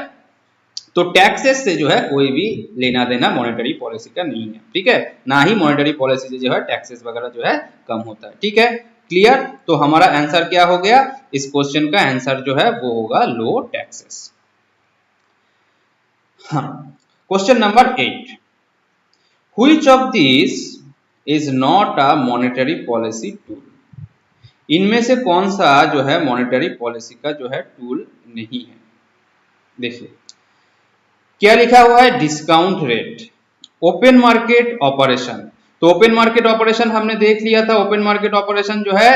तो टैक्सेस से जो है कोई भी लेना देना मॉनेटरी पॉलिसी का नहीं है, ठीक है, ना ही मॉनेटरी पॉलिसी से जो है टैक्सेस वगैरह जो है कम होता है, ठीक है। क्लियर, तो हमारा आंसर क्या हो गया, इस क्वेश्चन का आंसर जो है वो होगा लो टैक्सेस। हाँ, question number 8, which of this is not a monetary policy tool, इनमें से कौन सा जो है मॉनेटरी पॉलिसी का जो है टूल नहीं है। देखिए क्या लिखा हुआ है, discount rate, open market operation. तो ओपन मार्केट ऑपरेशन हमने देख लिया था, ओपन मार्केट ऑपरेशन जो है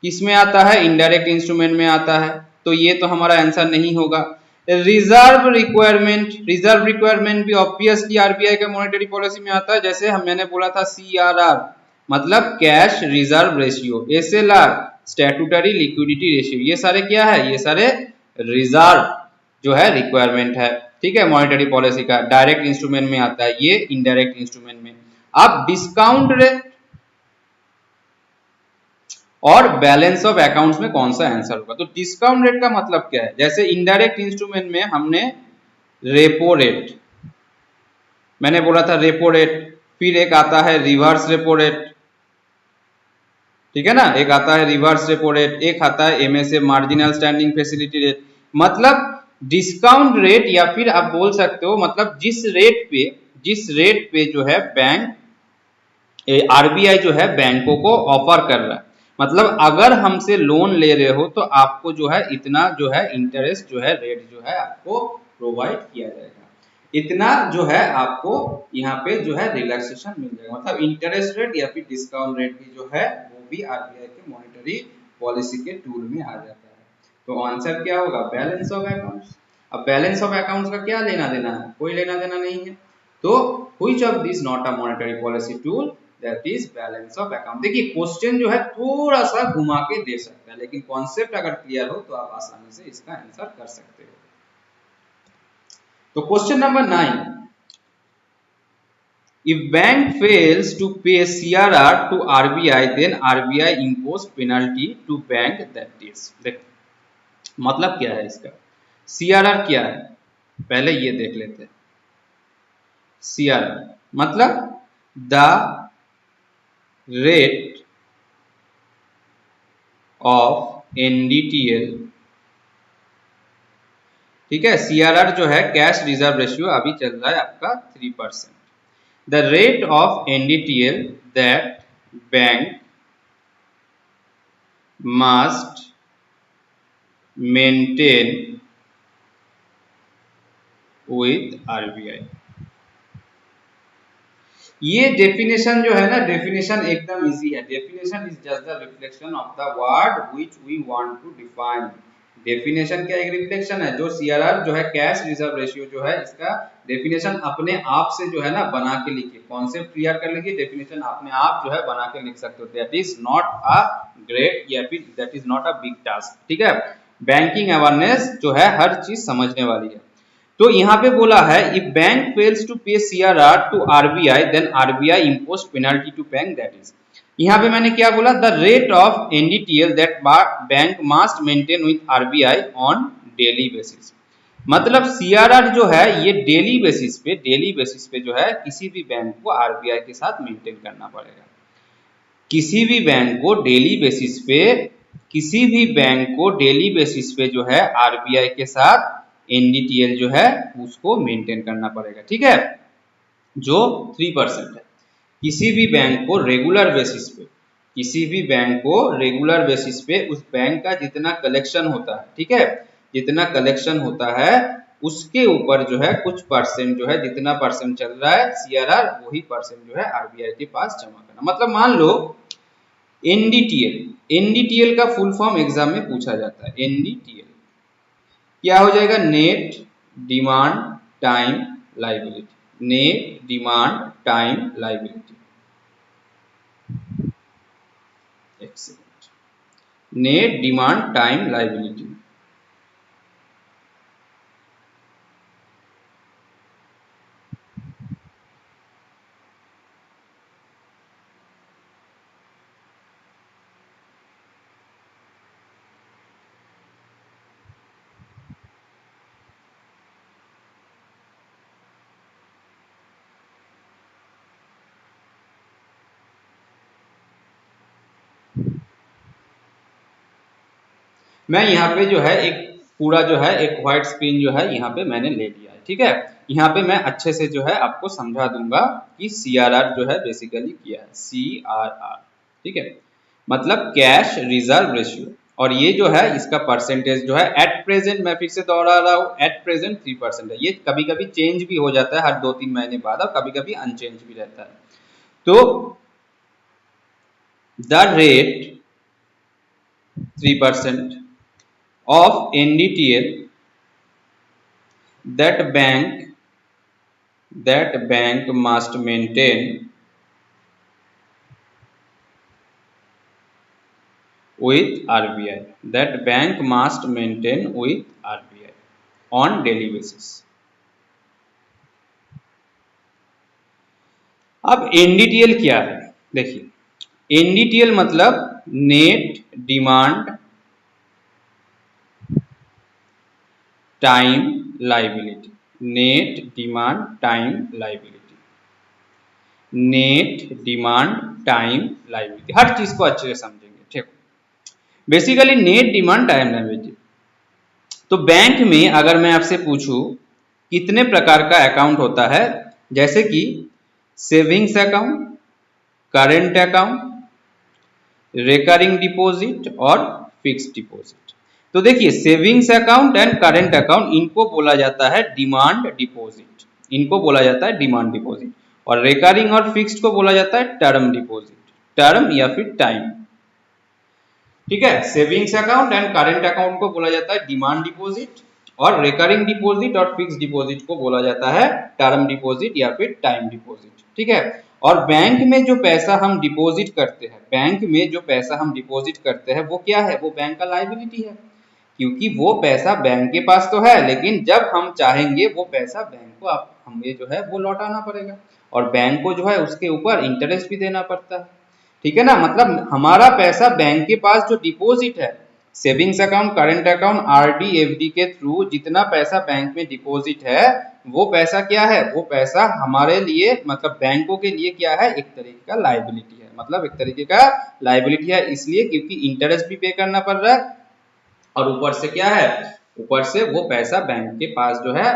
किसमें आता है, इनडायरेक्ट इंस्ट्रूमेंट में आता है, तो ये तो हमारा आंसर नहीं होगा। रिजर्व रिक्वायरमेंट, रिजर्व रिक्वायरमेंट भी ऑब्वियसली आरबीआई का मॉनेटरी पॉलिसी में आता है, जैसे मैंने बोला था सीआरआर मतलब cash reserve ratio, SLR statutory liquidity ratio, ये सारे क्या है, ये सारे रिजर्व जो है रिक्वायरमेंट है, ठीक है, मॉनेटरी पॉलिसी का डायरेक्ट इंस्ट्रूमेंट में आता है, ये इनडायरेक्ट इंस्ट्रूमेंट में। अब डिस्काउंट रेट और बैलेंस ऑफ अकाउंट्स में कौन सा आंसर होगा, तो डिस्काउंट रेट का मतलब क्या है, जैसे इनडायरेक्ट इंस्ट्रूमेंट में हमने रेपो रेट, मैंने बोला था रेपो रेट, फिर एक आता है रिवर्स रेपो रेट, ठीक है ना, एक आता है रिवर्स रेपो रेट, एक आता है MSA marginal standing facility rate. मतलब डिस्काउंट रेट या फिर आप बोल सकते हो मतलब जिस रेट पे जो है बैंक आरबीआई जो है बैंकों को ऑफर कर रहा है, मतलब अगर हमसे लोन ले रहे हो तो आपको जो है इतना जो है इंटरेस्ट जो है रेट जो है आपको प्रोवाइड किया जाएगा, इतना जो है आपको यहाँ पे जो है रिलैक्सेशन मिल जाएगा, मतलब इंटरेस्ट रेट या फिर डिस्काउंट रेट भी जो है वो भी आरबीआई के मॉनेटरी पॉलिसी के टूल में आ जाता है। तो आंसर क्या होगा, बैलेंस ऑफ अकाउंट्स। अब बैलेंस ऑफ अकाउंट्स का क्या लेना देना है, कोई लेना देना नहीं है। तो which of this not a monetary policy tool, that is balance of account. देखिए क्वेश्चन जो है थोड़ा सा घुमा के दे सकता है, लेकिन कॉन्सेप्ट अगर क्लियर हो तो आप आसानी से इसका आंसर कर सकते हो। तो question number 9, if bank fails to pay CRR to RBI then RBI impose penalty to bank that is। देख मतलब क्या है इसका, CRR क्या है पहले ये देख लेते हैं। CRR मतलब द रेट ऑफ NDTL, ठीक है, CRR जो है कैश रिजर्व रेशियो अभी चल रहा है आपका 3%, the rate of NDTL that bank must maintain with RBI। ये डेफिनेशन जो है ना, डेफिनेशन एकदम इजी है। Definition is just the reflection of the word which we want to define. Definition क्या एक रिफ्लेक्शन है। जो सीआरआर जो है कैश रिजर्व रेशियो जो है, इसका डेफिनेशन अपने आप से जो है ना बना के लिखिए, कॉन्सेप्ट क्लियर कर लीजिए, डेफिनेशन अपने आप जो है बना के लिख सकते हो। That is not a great या फिर that is not a big task, ठीक है। बैंकिंग अवेयरनेस जो है हर चीज समझने वाली है। तो यहाँ पे बोला है if bank fails to pay CRR to RBI then RBI impose penalty to bank, that is. यहाँ पे मैंने क्या बोला, the rate of NDTL that bank must maintain with RBI on daily basis. मतलब सीआरआर जो है ये डेली बेसिस पे जो है किसी भी बैंक को आरबीआई के साथ मेंटेन करना पड़ेगा। किसी भी बैंक को डेली बेसिस पे, किसी भी बैंक को डेली बेसिस पे जो है आरबीआई के साथ एनडीटीएल जो है उसको मेंटेन करना पड़ेगा, ठीक है, जो 3% है। किसी भी बैंक को रेगुलर बेसिस पे, किसी भी बैंक को रेगुलर बेसिस पे उस बैंक का जितना कलेक्शन होता है, ठीक है, जितना कलेक्शन होता है उसके ऊपर जो है कुछ परसेंट जो है, जितना परसेंट चल रहा है सीआरआर वही परसेंट जो है आरबीआई के पास जमा करना। मतलब मान लो एनडीटीएल, एनडीटीएल का फुल फॉर्म एग्जाम में पूछा जाता है। एनडीटीएल क्या हो जाएगा, net demand time liability. Net demand time liability, एक second, net demand time liability. मैं यहाँ पे जो है एक पूरा जो है एक व्हाइट स्क्रीन जो है यहाँ पे मैंने ले लिया है, ठीक है। यहाँ पे मैं अच्छे से जो है आपको समझा दूंगा कि सीआरआर जो है बेसिकली क्या है। सीआरआर, ठीक है, मतलब कैश रिजर्व रेशियो। और ये जो है इसका परसेंटेज जो है एट प्रेजेंट, मैं फिर से दोहरा रहा हूँ, एट प्रेजेंट 3% है। ये कभी कभी चेंज भी हो जाता है हर 2-3 महीने बाद, और कभी कभी अनचेंज भी रहता है। तो the rate 3% of NDTL that bank must maintain with RBI, that bank must maintain with RBI on daily basis। अब NDTL क्या है, देखिए NDTL मतलब net demand time liability. Net demand time liability, net demand time liability, हर चीज को अच्छे से समझेंगे, ठीक। Basically net demand time liability, तो बैंक में अगर मैं आपसे पूछूं कितने प्रकार का अकाउंट होता है, जैसे कि savings account, current account, recurring deposit और फिक्स्ड डिपॉजिट। तो देखिए savings account and current account इनको बोला जाता है डिमांड डिपॉजिट, इनको बोला जाता है डिमांड डिपॉजिट। और रिकरिंग और फिक्स्ड को बोला जाता है टर्म डिपॉजिट, टर्म या फिर टाइम, ठीक है। Savings account and current account को बोला जाता है डिमांड डिपॉजिट, और रिकरिंग डिपॉजिट और फिक्स्ड डिपॉजिट को बोला जाता है टर्म डिपॉजिट या फिर टाइम डिपॉजिट, ठीक है। और बैंक में जो पैसा हम डिपॉजिट करते हैं, बैंक में जो पैसा हम डिपॉजिट करते हैं वो क्या है, वो बैंक का लायबिलिटी है, क्योंकि वो पैसा बैंक के पास तो है, लेकिन जब हम चाहेंगे वो पैसा बैंक को हमें जो है वो लौटाना पड़ेगा, और बैंक को जो है उसके ऊपर इंटरेस्ट भी देना पड़ता है, ठीक है ना। मतलब हमारा पैसा बैंक के पास जो डिपॉजिट है, savings account, current account, RD, FD के थ्रू जितना पैसा बैंक में डिपॉजिट है, वो पैसा क्या है, वो पैसा हमारे लिए मतलब बैंकों के लिए क्या है, एक तरीके का लायबिलिटी है। मतलब एक तरीके का लायबिलिटी है इसलिए क्योंकि इंटरेस्ट भी पे करना पड़ रहा है, और ऊपर से क्या है, ऊपर से वो पैसा बैंक के पास जो है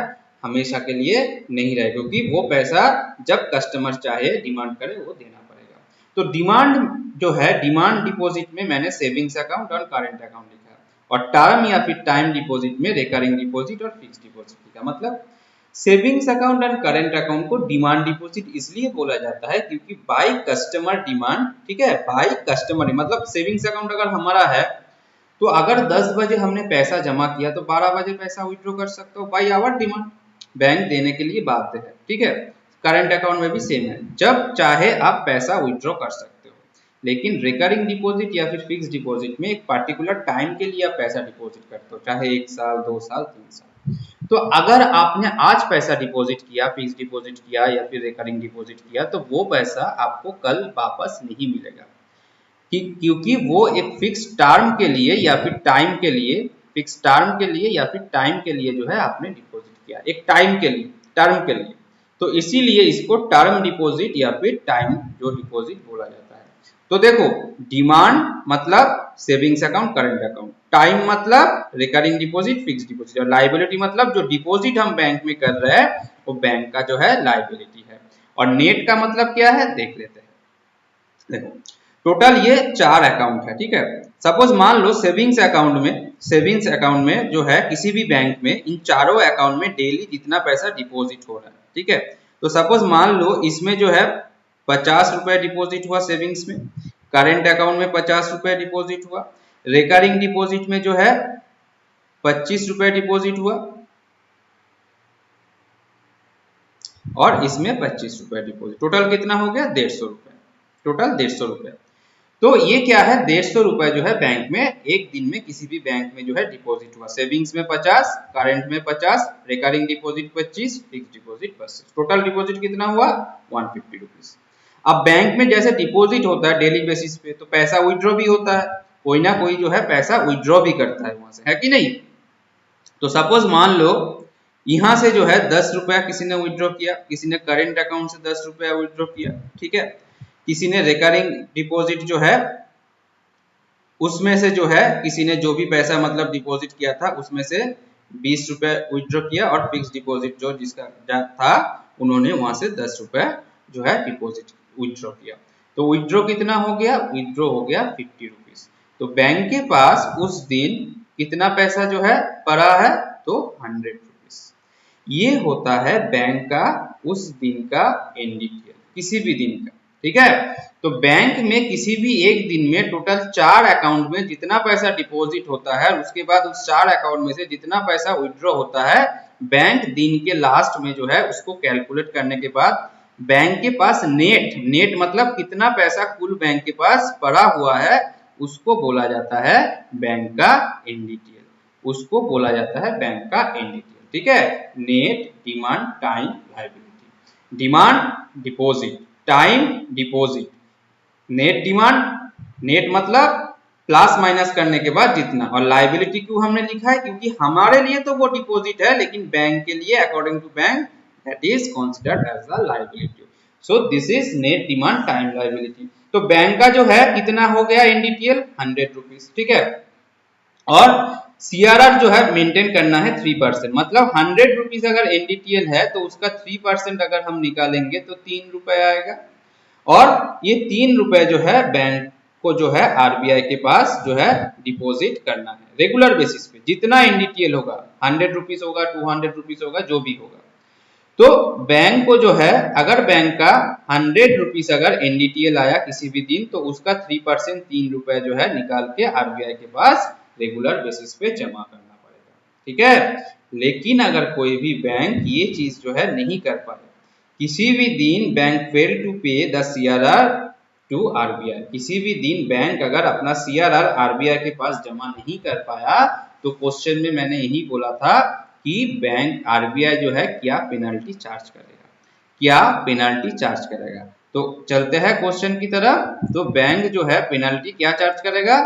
हमेशा के लिए नहीं रहे, क्योंकि वो पैसा जब कस्टमर चाहे डिमांड करे वो देना पड़ेगा। तो डिमांड जो है, डिमांड डिपॉजिट में मैंने सेविंग्स अकाउंट और करेंट अकाउंट लिखा है, और टर्म या फिर टाइम डिपॉजिट में रिकरिंग डिपॉजिट और फिक्स्ड डिपॉजिट लिखा। मतलब savings account and current account को डिमांड डिपॉजिट इसलिए बोला जाता है क्योंकि बाय कस्टमर डिमांड, ठीक है, बाय कस्टमर मतलब सेविंग्स अकाउंट अगर हमारा है तो अगर 10 बजे हमने पैसा जमा किया तो 12 बजे पैसा विथड्रॉ कर सकते हो बाय आवर डिमांड, बैंक देने के लिए बाध्य है, ठीक है। करंट अकाउंट में भी सेम है, जब चाहे आप पैसा विथड्रॉ कर सकते हो। लेकिन रिकरिंग डिपॉजिट या फिर फिक्स डिपॉजिट में एक पार्टिकुलर टाइम के लिए आप पैसा डिपॉजिट करते हो, चाहे 1 साल 2 साल 3 साल। तो अगर आपने आज पैसा डिपॉजिट किया, फिक्स डिपॉजिट किया या फिर रिकरिंग डिपॉजिट किया तो वो पैसा आपको कल वापस नहीं मिलेगा, क्योंकि वो एक फिक्स टर्म के लिए या फिर टाइम के लिए, फिक्स टर्म के लिए या फिर टाइम के लिए जो है आपने डिपॉजिट किया, एक टाइम के लिए, टर्म के लिए। तो इसीलिए इसको टर्म डिपॉजिट या फिर टाइम जो डिपॉजिट बोला जाता है। तो देखो, डिमांड मतलब savings account current account, time मतलब रिकरिंग डिपॉजिट फिक्स डिपॉजिट, और लाइबिलिटी मतलब जो डिपॉजिट हम बैंक में कर रहे हैं वो बैंक का जो है लाइबिलिटी है। और नेट का मतलब क्या है देख लेते हैं। देखो, टोटल ये 4 अकाउंट है, ठीक है। सपोज मान लो सेविंग्स अकाउंट में जो है किसी भी बैंक में इन चारों अकाउंट में डेली जितना पैसा डिपॉजिट हो रहा है, ठीक है। तो सपोज मान लो इसमें जो है 50 रुपए डिपॉजिट हुआ सेविंग्स में, करेंट अकाउंट में 50 रुपए डिपॉजिट हुआ, रिकरिंग डिपॉजिट में जो है 25 रुपए डिपॉजिट हुआ और इसमें 25 रुपए डिपॉजिट, टोटल कितना हो गया 150 रुपए, टोटल 150 रुपए। तो ये क्या है 150 रुपए जो है बैंक में एक दिन में किसी भी बैंक में जो है डिपॉजिट हुआ, सेविंग्स में 50, करंट में 50, recurring deposit 25, fix deposit 25, total deposit कितना हुआ 150 रुपीज। अब बैंक में जैसे डिपॉजिट होता है डेली बेसिस पे तो पैसा विड्रॉ भी होता है, कोई ना कोई जो है पैसा विड्रॉ भी करता है वहां से, है कि नहीं। तो सपोज मान लो यहां से जो है 10 रुपया किसी ने विड्रॉ किया, किसी ने करेंट अकाउंट से 10 रुपया विड्रॉ किया, ठीक है। किसी ने रिकरिंग डिपॉजिट जो है उसमें से जो है किसी ने जो भी पैसा मतलब डिपॉजिट किया था उसमें से 20 रुपए विड्रॉ किया, और फिक्स डिपॉजिट जो जिसका था उन्होंने वहां से 10 रुपए जो है डिपॉजिट विड्रॉ किया। तो विड्रॉ कितना हो गया, विड्रॉ हो गया 50 रुपीज। तो बैंक के पास उस दिन कितना पैसा जो है पड़ा है, तो 100 रुपीज। ये होता है बैंक का उस दिन का एनडीटीएल, किसी भी दिन का, ठीक है। तो बैंक में किसी भी एक दिन में टोटल 4 अकाउंट में जितना पैसा डिपॉजिट होता है उसके बाद उस 4 अकाउंट में से जितना पैसा विड्रॉ होता है, बैंक दिन के लास्ट में जो है उसको कैलकुलेट करने के बाद बैंक के पास नेट मतलब कितना पैसा कुल बैंक के पास पड़ा हुआ है उसको बोला जाता है बैंक का एनडीटीएल, उसको बोला जाता है बैंक का एनडीटीएल, ठीक है। Net, demand, time, liability. Demand deposit, time deposit, net demand, net मतलब प्लस माइनस करने के बाद जितना, और लायबिलिटी क्यों हमने लिखा है क्योंकि हमारे लिए तो वो डिपॉजिट है लेकिन बैंक के लिए according to bank that is considered as a liability. So this is net demand time liability. तो बैंक का जो है कितना हो गया एनडीटीएल 100 रुपीज, ठीक है। और सीआरआर जो है मेंटेन करना है 3%, मतलब 100 रुपीज अगर एनडीटीएल है तो उसका 3% अगर हम निकालेंगे तो 3 रुपए आएगा, और ये 3 रुपए जो है बैंक को जो है आरबीआई के पास जो है डिपॉजिट करना है रेगुलर बेसिस पे, जितना एनडीटीएल होगा 100 रुपीज होगा 200 रुपीज होगा जो भी होगा। तो बैंक को जो है अगर बैंक का 100 रुपीज अगर एनडीटीएल आया किसी भी दिन तो उसका 3% 3 रुपए जो है निकाल के आरबीआई के पास रेगुलर बेसिस पे जमा करना पड़ेगा, ठीक है। लेकिन अगर कोई भी बैंक ये चीज जो है नहीं कर पाए, किसी भी दिन बैंक फेल टू पे द सीआरआर टू आरबीआई, किसी भी दिन बैंक अगर अपना सीआरआर आरबीआई के पास जमा नहीं कर पाया तो क्वेश्चन में मैंने यही बोला था कि बैंक आरबीआई जो है क्या पेनल्टी चार्ज करेगा, क्या पेनल्टी चार्ज करेगा। तो चलते हैं क्वेश्चन की तरफ। तो बैंक जो है पेनल्टी क्या चार्ज करेगा,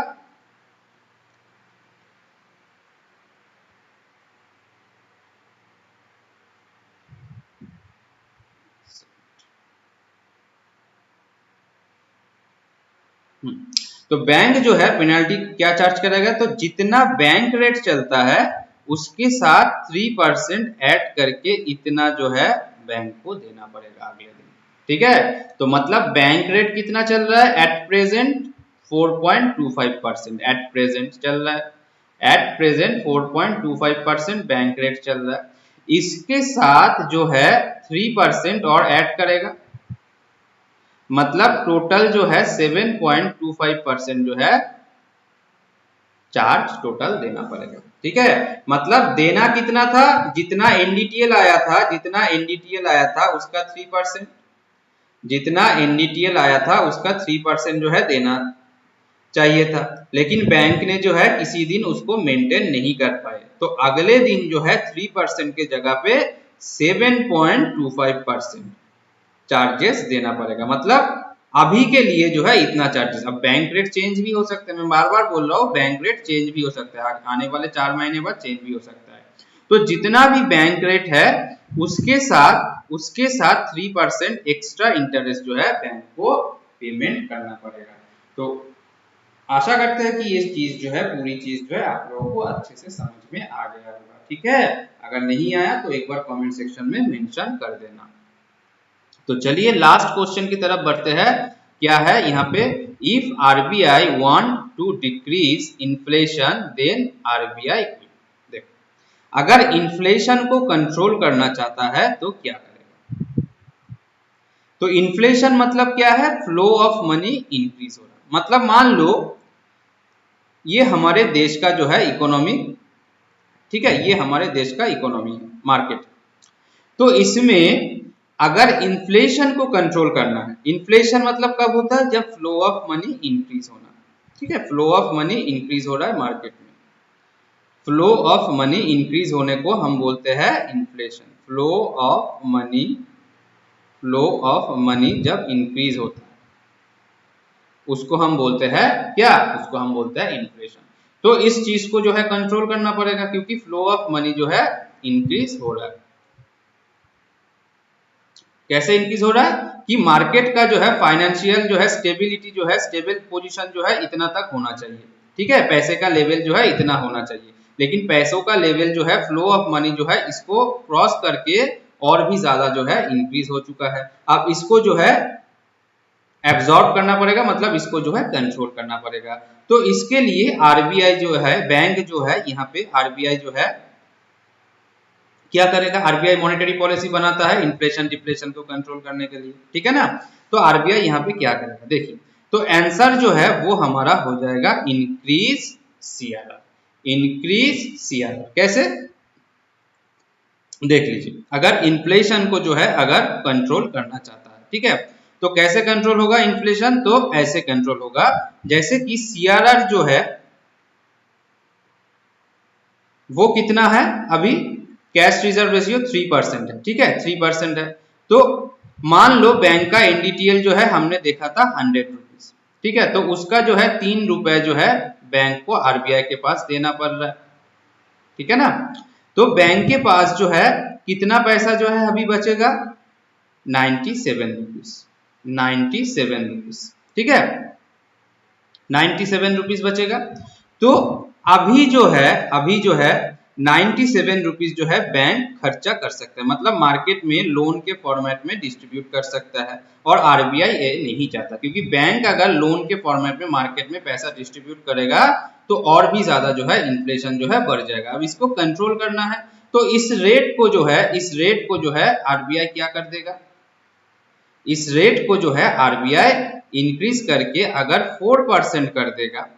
तो बैंक जो है पेनल्टी क्या चार्ज करेगा, तो जितना बैंक रेट चलता है उसके साथ 3% ऐड करके इतना जो है बैंक को देना पड़ेगा अगले दिन, ठीक है। तो मतलब बैंक रेट कितना चल रहा है एट प्रेजेंट 4.25%, एट प्रेजेंट चल रहा है, एट प्रेजेंट 4.25% बैंक रेट चल रहा है। इसके साथ जो है 3% और ऐड करेगा, मतलब टोटल जो है 7.25% जो है चार्ज टोटल देना पड़ेगा। ठीक है, मतलब देना कितना था, जितना एनडीटीएल आया था, जितना एनडीटीएल आया था उसका 3%, जितना एनडीटीएल आया था उसका 3% जो है देना चाहिए था, लेकिन बैंक ने जो है किसी दिन उसको मेंटेन नहीं कर पाए, तो अगले दिन जो है 3% के जगह पे 7.25% चार्जेस देना पड़ेगा। मतलब अभी के लिए जो है इतना चार्जेस, अब बैंक रेट चेंज भी हो सकता है, मैं बार बार बोल रहा हूँ बैंक रेट चेंज भी हो सकता है, आने वाले 4 महीने बाद चेंज भी हो सकता है। तो जितना भी बैंक रेट है उसके साथ 3% एक्स्ट्रा इंटरेस्ट जो है बैंक को पेमेंट करना पड़ेगा। तो आशा करते हैं कि ये चीज जो है, पूरी चीज जो है आप लोगों को अच्छे से समझ में आ गया होगा। ठीक है, अगर नहीं आया तो एक बार कमेंट सेक्शन में मेंशन कर देना। तो चलिए लास्ट क्वेश्चन की तरफ बढ़ते हैं। क्या है यहाँ पे, if RBI want to decrease inflation then RBI, देखो अगर इन्फ्लेशन को कंट्रोल करना चाहता है तो क्या करेगा। तो इन्फ्लेशन मतलब क्या है, फ्लो ऑफ मनी इंक्रीज हो रहा, मतलब मान लो ये हमारे देश का जो है इकोनॉमी, ठीक है, ये हमारे देश का इकोनॉमी है, मार्केट। तो इसमें अगर इन्फ्लेशन को कंट्रोल करना है, इन्फ्लेशन मतलब कब होता है, जब फ्लो ऑफ मनी इंक्रीज होना, ठीक है, फ्लो ऑफ मनी इंक्रीज हो रहा है मार्केट में, फ्लो ऑफ मनी इंक्रीज होने को हम बोलते हैं inflation. Flow of money, flow of money जब इंक्रीज होता है उसको हम बोलते हैं क्या, उसको हम बोलते हैं इन्फ्लेशन। तो इस चीज को जो है कंट्रोल करना पड़ेगा, क्योंकि फ्लो ऑफ मनी जो है इंक्रीज हो रहा है। कैसे इंक्रीज हो रहा है कि मार्केट का जो है फाइनेंशियल जो है स्टेबिलिटी जो है, स्टेबल पोजीशन जो है इतना तक होना चाहिए, ठीक है, पैसे का लेवल जो है इतना होना चाहिए, लेकिन पैसों का लेवल जो है, फ्लो ऑफ मनी जो है इसको क्रॉस करके और भी ज्यादा जो है इंक्रीज हो चुका है। अब इसको जो है एब्जॉर्ब करना पड़ेगा, मतलब इसको जो है कंट्रोल करना पड़ेगा। तो इसके लिए आरबीआई जो है, बैंक जो है, यहाँ पे आरबीआई जो है क्या करेगा, आरबीआई मॉनेटरी पॉलिसी बनाता है इन्फ्लेशन डिफ्लेशन को कंट्रोल करने के लिए, ठीक है ना। तो आरबीआई यहाँ पे क्या करेगा, देखिए, तो आंसर जो है वो हमारा हो जाएगा इंक्रीज सीआरआर। इंक्रीज सीआरआर कैसे, देख लीजिए, अगर इन्फ्लेशन को जो है अगर कंट्रोल करना चाहता है, ठीक है, तो कैसे कंट्रोल होगा इन्फ्लेशन, तो ऐसे कंट्रोल होगा जैसे कि सीआरआर जो है वो कितना है, अभी कैश रिजर्व रेशियो 3% है, ठीक है, 3% है। तो मान लो बैंक का एनडीटीएल जो है हमने देखा था 100 रुपीज, ठीक है, तो उसका जो है 3 रुपए जो है बैंक को आरबीआई के पास देना पड़ रहा है, ठीक है ना। तो बैंक के पास जो है कितना पैसा जो है अभी बचेगा, 97 रुपीज, 97 रुपीज, ठीक है, 97 रुपीज बचेगा। तो अभी जो है 97 रुपीज जो है बैंक खर्चा कर सकता है, मतलब मार्केट में लोन के फॉर्मेट में डिस्ट्रीब्यूट कर सकता है, और आरबीआई ये नहीं चाहता, क्योंकि बैंक अगर लोन के फॉर्मेट में मार्केट में पैसा डिस्ट्रीब्यूट करेगा तो और भी ज्यादा जो है इन्फ्लेशन जो है बढ़ जाएगा। अब इसको कंट्रोल करना है, तो इस रेट को जो है आरबीआई क्या कर देगा, इस रेट को जो है आरबीआई इंक्रीज करके अगर 4% कर देगा,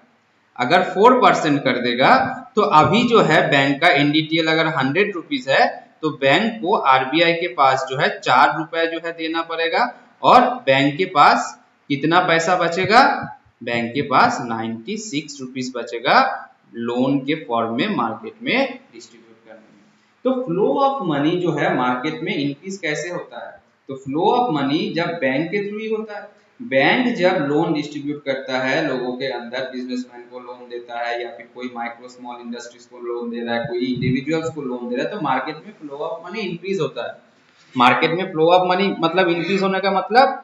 अगर 4% कर देगा, तो अभी जो है बैंक का एनडीटीएल अगर 100 रुपीज है, तो बैंक को आरबीआई के पास जो है 4 रुपए जो है देना पड़ेगा, और बैंक के पास कितना पैसा बचेगा, बैंक के पास 96 रुपीज बचेगा लोन के फॉर्म में मार्केट में डिस्ट्रीब्यूट करने में। तो फ्लो ऑफ मनी जो है मार्केट में इंक्रीज कैसे होता है, तो फ्लो ऑफ मनी जब बैंक के थ्रू ही होता है। बैंक जब लोन डिस्ट्रीब्यूट करता है लोगों के अंदर, बिजनेसमैन को लोन देता है, या फिर कोई माइक्रो स्मॉल इंडस्ट्रीज को लोन दे रहा है, कोई इंडिविजुअल्स को लोन दे रहा है, तो मार्केट में फ्लो ऑफ मनी इंक्रीज होता है। मार्केट में फ्लो ऑफ मनी मतलब इंक्रीज होने का मतलब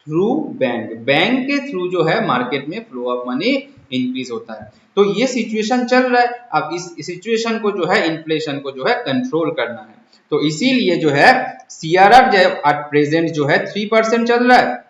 थ्रू बैंक, बैंक के थ्रू जो है मार्केट में फ्लो ऑफ मनी इंक्रीज होता है। तो ये सिचुएशन चल रहा है, अब इस सिचुएशन को जो है इन्फ्लेशन को जो है कंट्रोल करना है, तो इसीलिए जो है सीआरआर एट प्रेजेंट जो है 3% चल रहा है,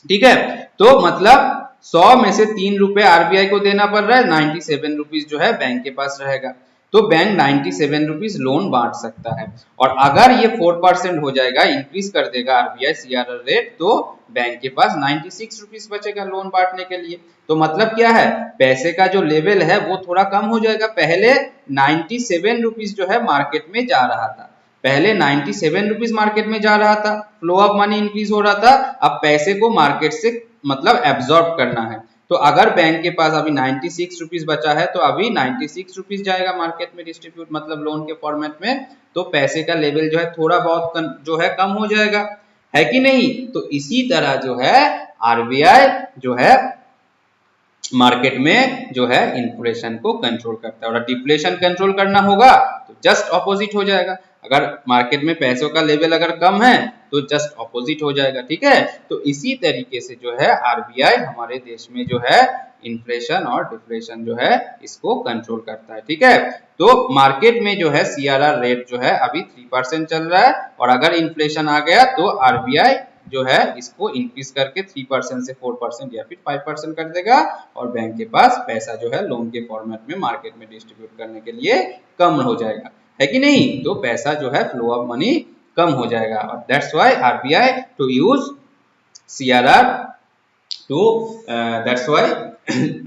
ठीक है, तो मतलब 100 में से 3 रुपए आरबीआई को देना पड़ रहा है, 97 रुपीज जो है बैंक के पास रहेगा। तो बैंक 97 रुपीज लोन बांट सकता है। और अगर ये 4% हो जाएगा, इंक्रीज कर देगा आरबीआई सीआरआर रेट, तो बैंक के पास 96 रुपीज बचेगा लोन बांटने के लिए। तो मतलब क्या है, पैसे का जो लेवल है वो थोड़ा कम हो जाएगा। पहले 97 रुपीज जो है मार्केट में जा रहा था, पहले 97 रुपीज मार्केट में जा रहा था, फ्लो ऑफ मनी इंक्रीज हो रहा था। अब पैसे को मार्केट से मतलब एब्जॉर्ब करना है, तो अगर बैंक के पास अभी 96 रुपीज बचा है तो अभी 96 रुपीज जाएगा मार्केट में डिस्ट्रीब्यूट, मतलब लोन के फॉर्मेट में। तो पैसे का लेवल जो है थोड़ा बहुत जो है कम हो जाएगा, है कि नहीं। तो इसी तरह जो है आरबीआई जो है मार्केट में जो है इन्फ्लेशन को कंट्रोल करता है, और डिफ्लेशन कंट्रोल करना होगा तो जस्ट ऑपोजिट हो जाएगा। अगर मार्केट में पैसों का लेवल अगर कम है तो जस्ट ऑपोजिट हो जाएगा, ठीक है। तो इसी तरीके से जो है आरबीआई हमारे देश में जो है इन्फ्लेशन और डिफ्लेशन जो है इसको कंट्रोल करता है, ठीक है। तो मार्केट में जो है सीआरआर रेट जो है अभी 3% चल रहा है, और अगर इन्फ्लेशन आ गया तो आरबीआई जो है इसको इंक्रीज करके 3% से 4% या फिर 5% कर देगा, और बैंक के पास पैसा जो है लोन के फॉर्मेट में मार्केट में डिस्ट्रीब्यूट करने के लिए कम हो जाएगा, है कि नहीं। तो पैसा जो है फ्लो ऑफ मनी कम हो जाएगा, और that's why RBI to use CRR to that's why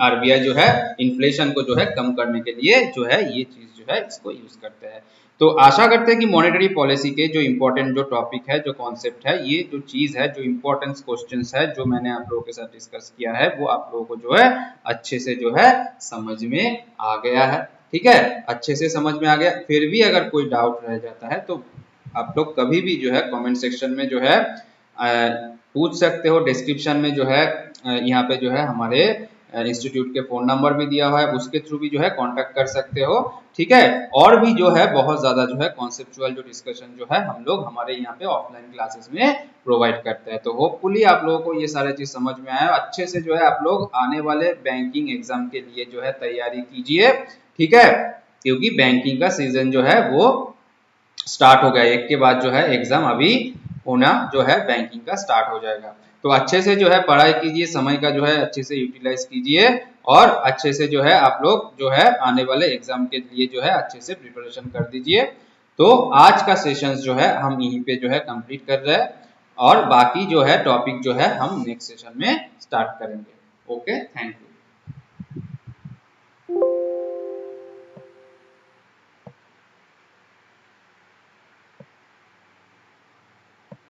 RBI जो है इन्फ्लेशन को जो है कम करने के लिए जो है ये चीज जो है इसको यूज करते हैं। तो आशा करते हैं कि मॉनेटरी पॉलिसी के जो इम्पोर्टेंट जो टॉपिक है, जो कॉन्सेप्ट है, ये जो चीज है, जो इम्पोर्टेंट क्वेश्चंस है जो मैंने आप लोगों के साथ डिस्कस किया है, वो आप लोगों को जो है अच्छे से जो है समझ में आ गया है, ठीक है। अच्छे से समझ में आ गया। फिर भी अगर कोई डाउट रह जाता है तो आप लोग कभी भी जो है कमेंट सेक्शन में जो है पूछ सकते हो। डिस्क्रिप्शन में जो है यहाँ पे जो है हमारे इंस्टीट्यूट के फोन नंबर भी दिया हुआ है, उसके थ्रू भी जो है कांटेक्ट कर सकते हो, ठीक है। और भी जो है बहुत ज्यादा जो है कॉन्सेप्चुअल जो डिस्कशन जो है हम लोग हमारे यहाँ पे ऑफलाइन क्लासेस में प्रोवाइड करते हैं। तो होपफुली आप लोगों को ये सारे चीज समझ में आया, अच्छे से जो है आप लोग आने वाले बैंकिंग एग्जाम के लिए जो है तैयारी कीजिए, ठीक है। क्योंकि बैंकिंग का सीजन जो है वो स्टार्ट हो गया, एक के बाद जो है एग्जाम अभी होना जो है बैंकिंग का स्टार्ट हो जाएगा। तो अच्छे से जो है पढ़ाई कीजिए, समय का जो है अच्छे से यूटिलाइज कीजिए, और अच्छे से जो है आप लोग जो है आने वाले एग्जाम के लिए जो है अच्छे से प्रिपरेशन कर दीजिए। तो आज का सेशन जो है हम यहीं पे जो है कंप्लीट कर रहे हैं, और बाकी जो है टॉपिक जो है हम नेक्स्ट सेशन में स्टार्ट करेंगे। Okay, thank you.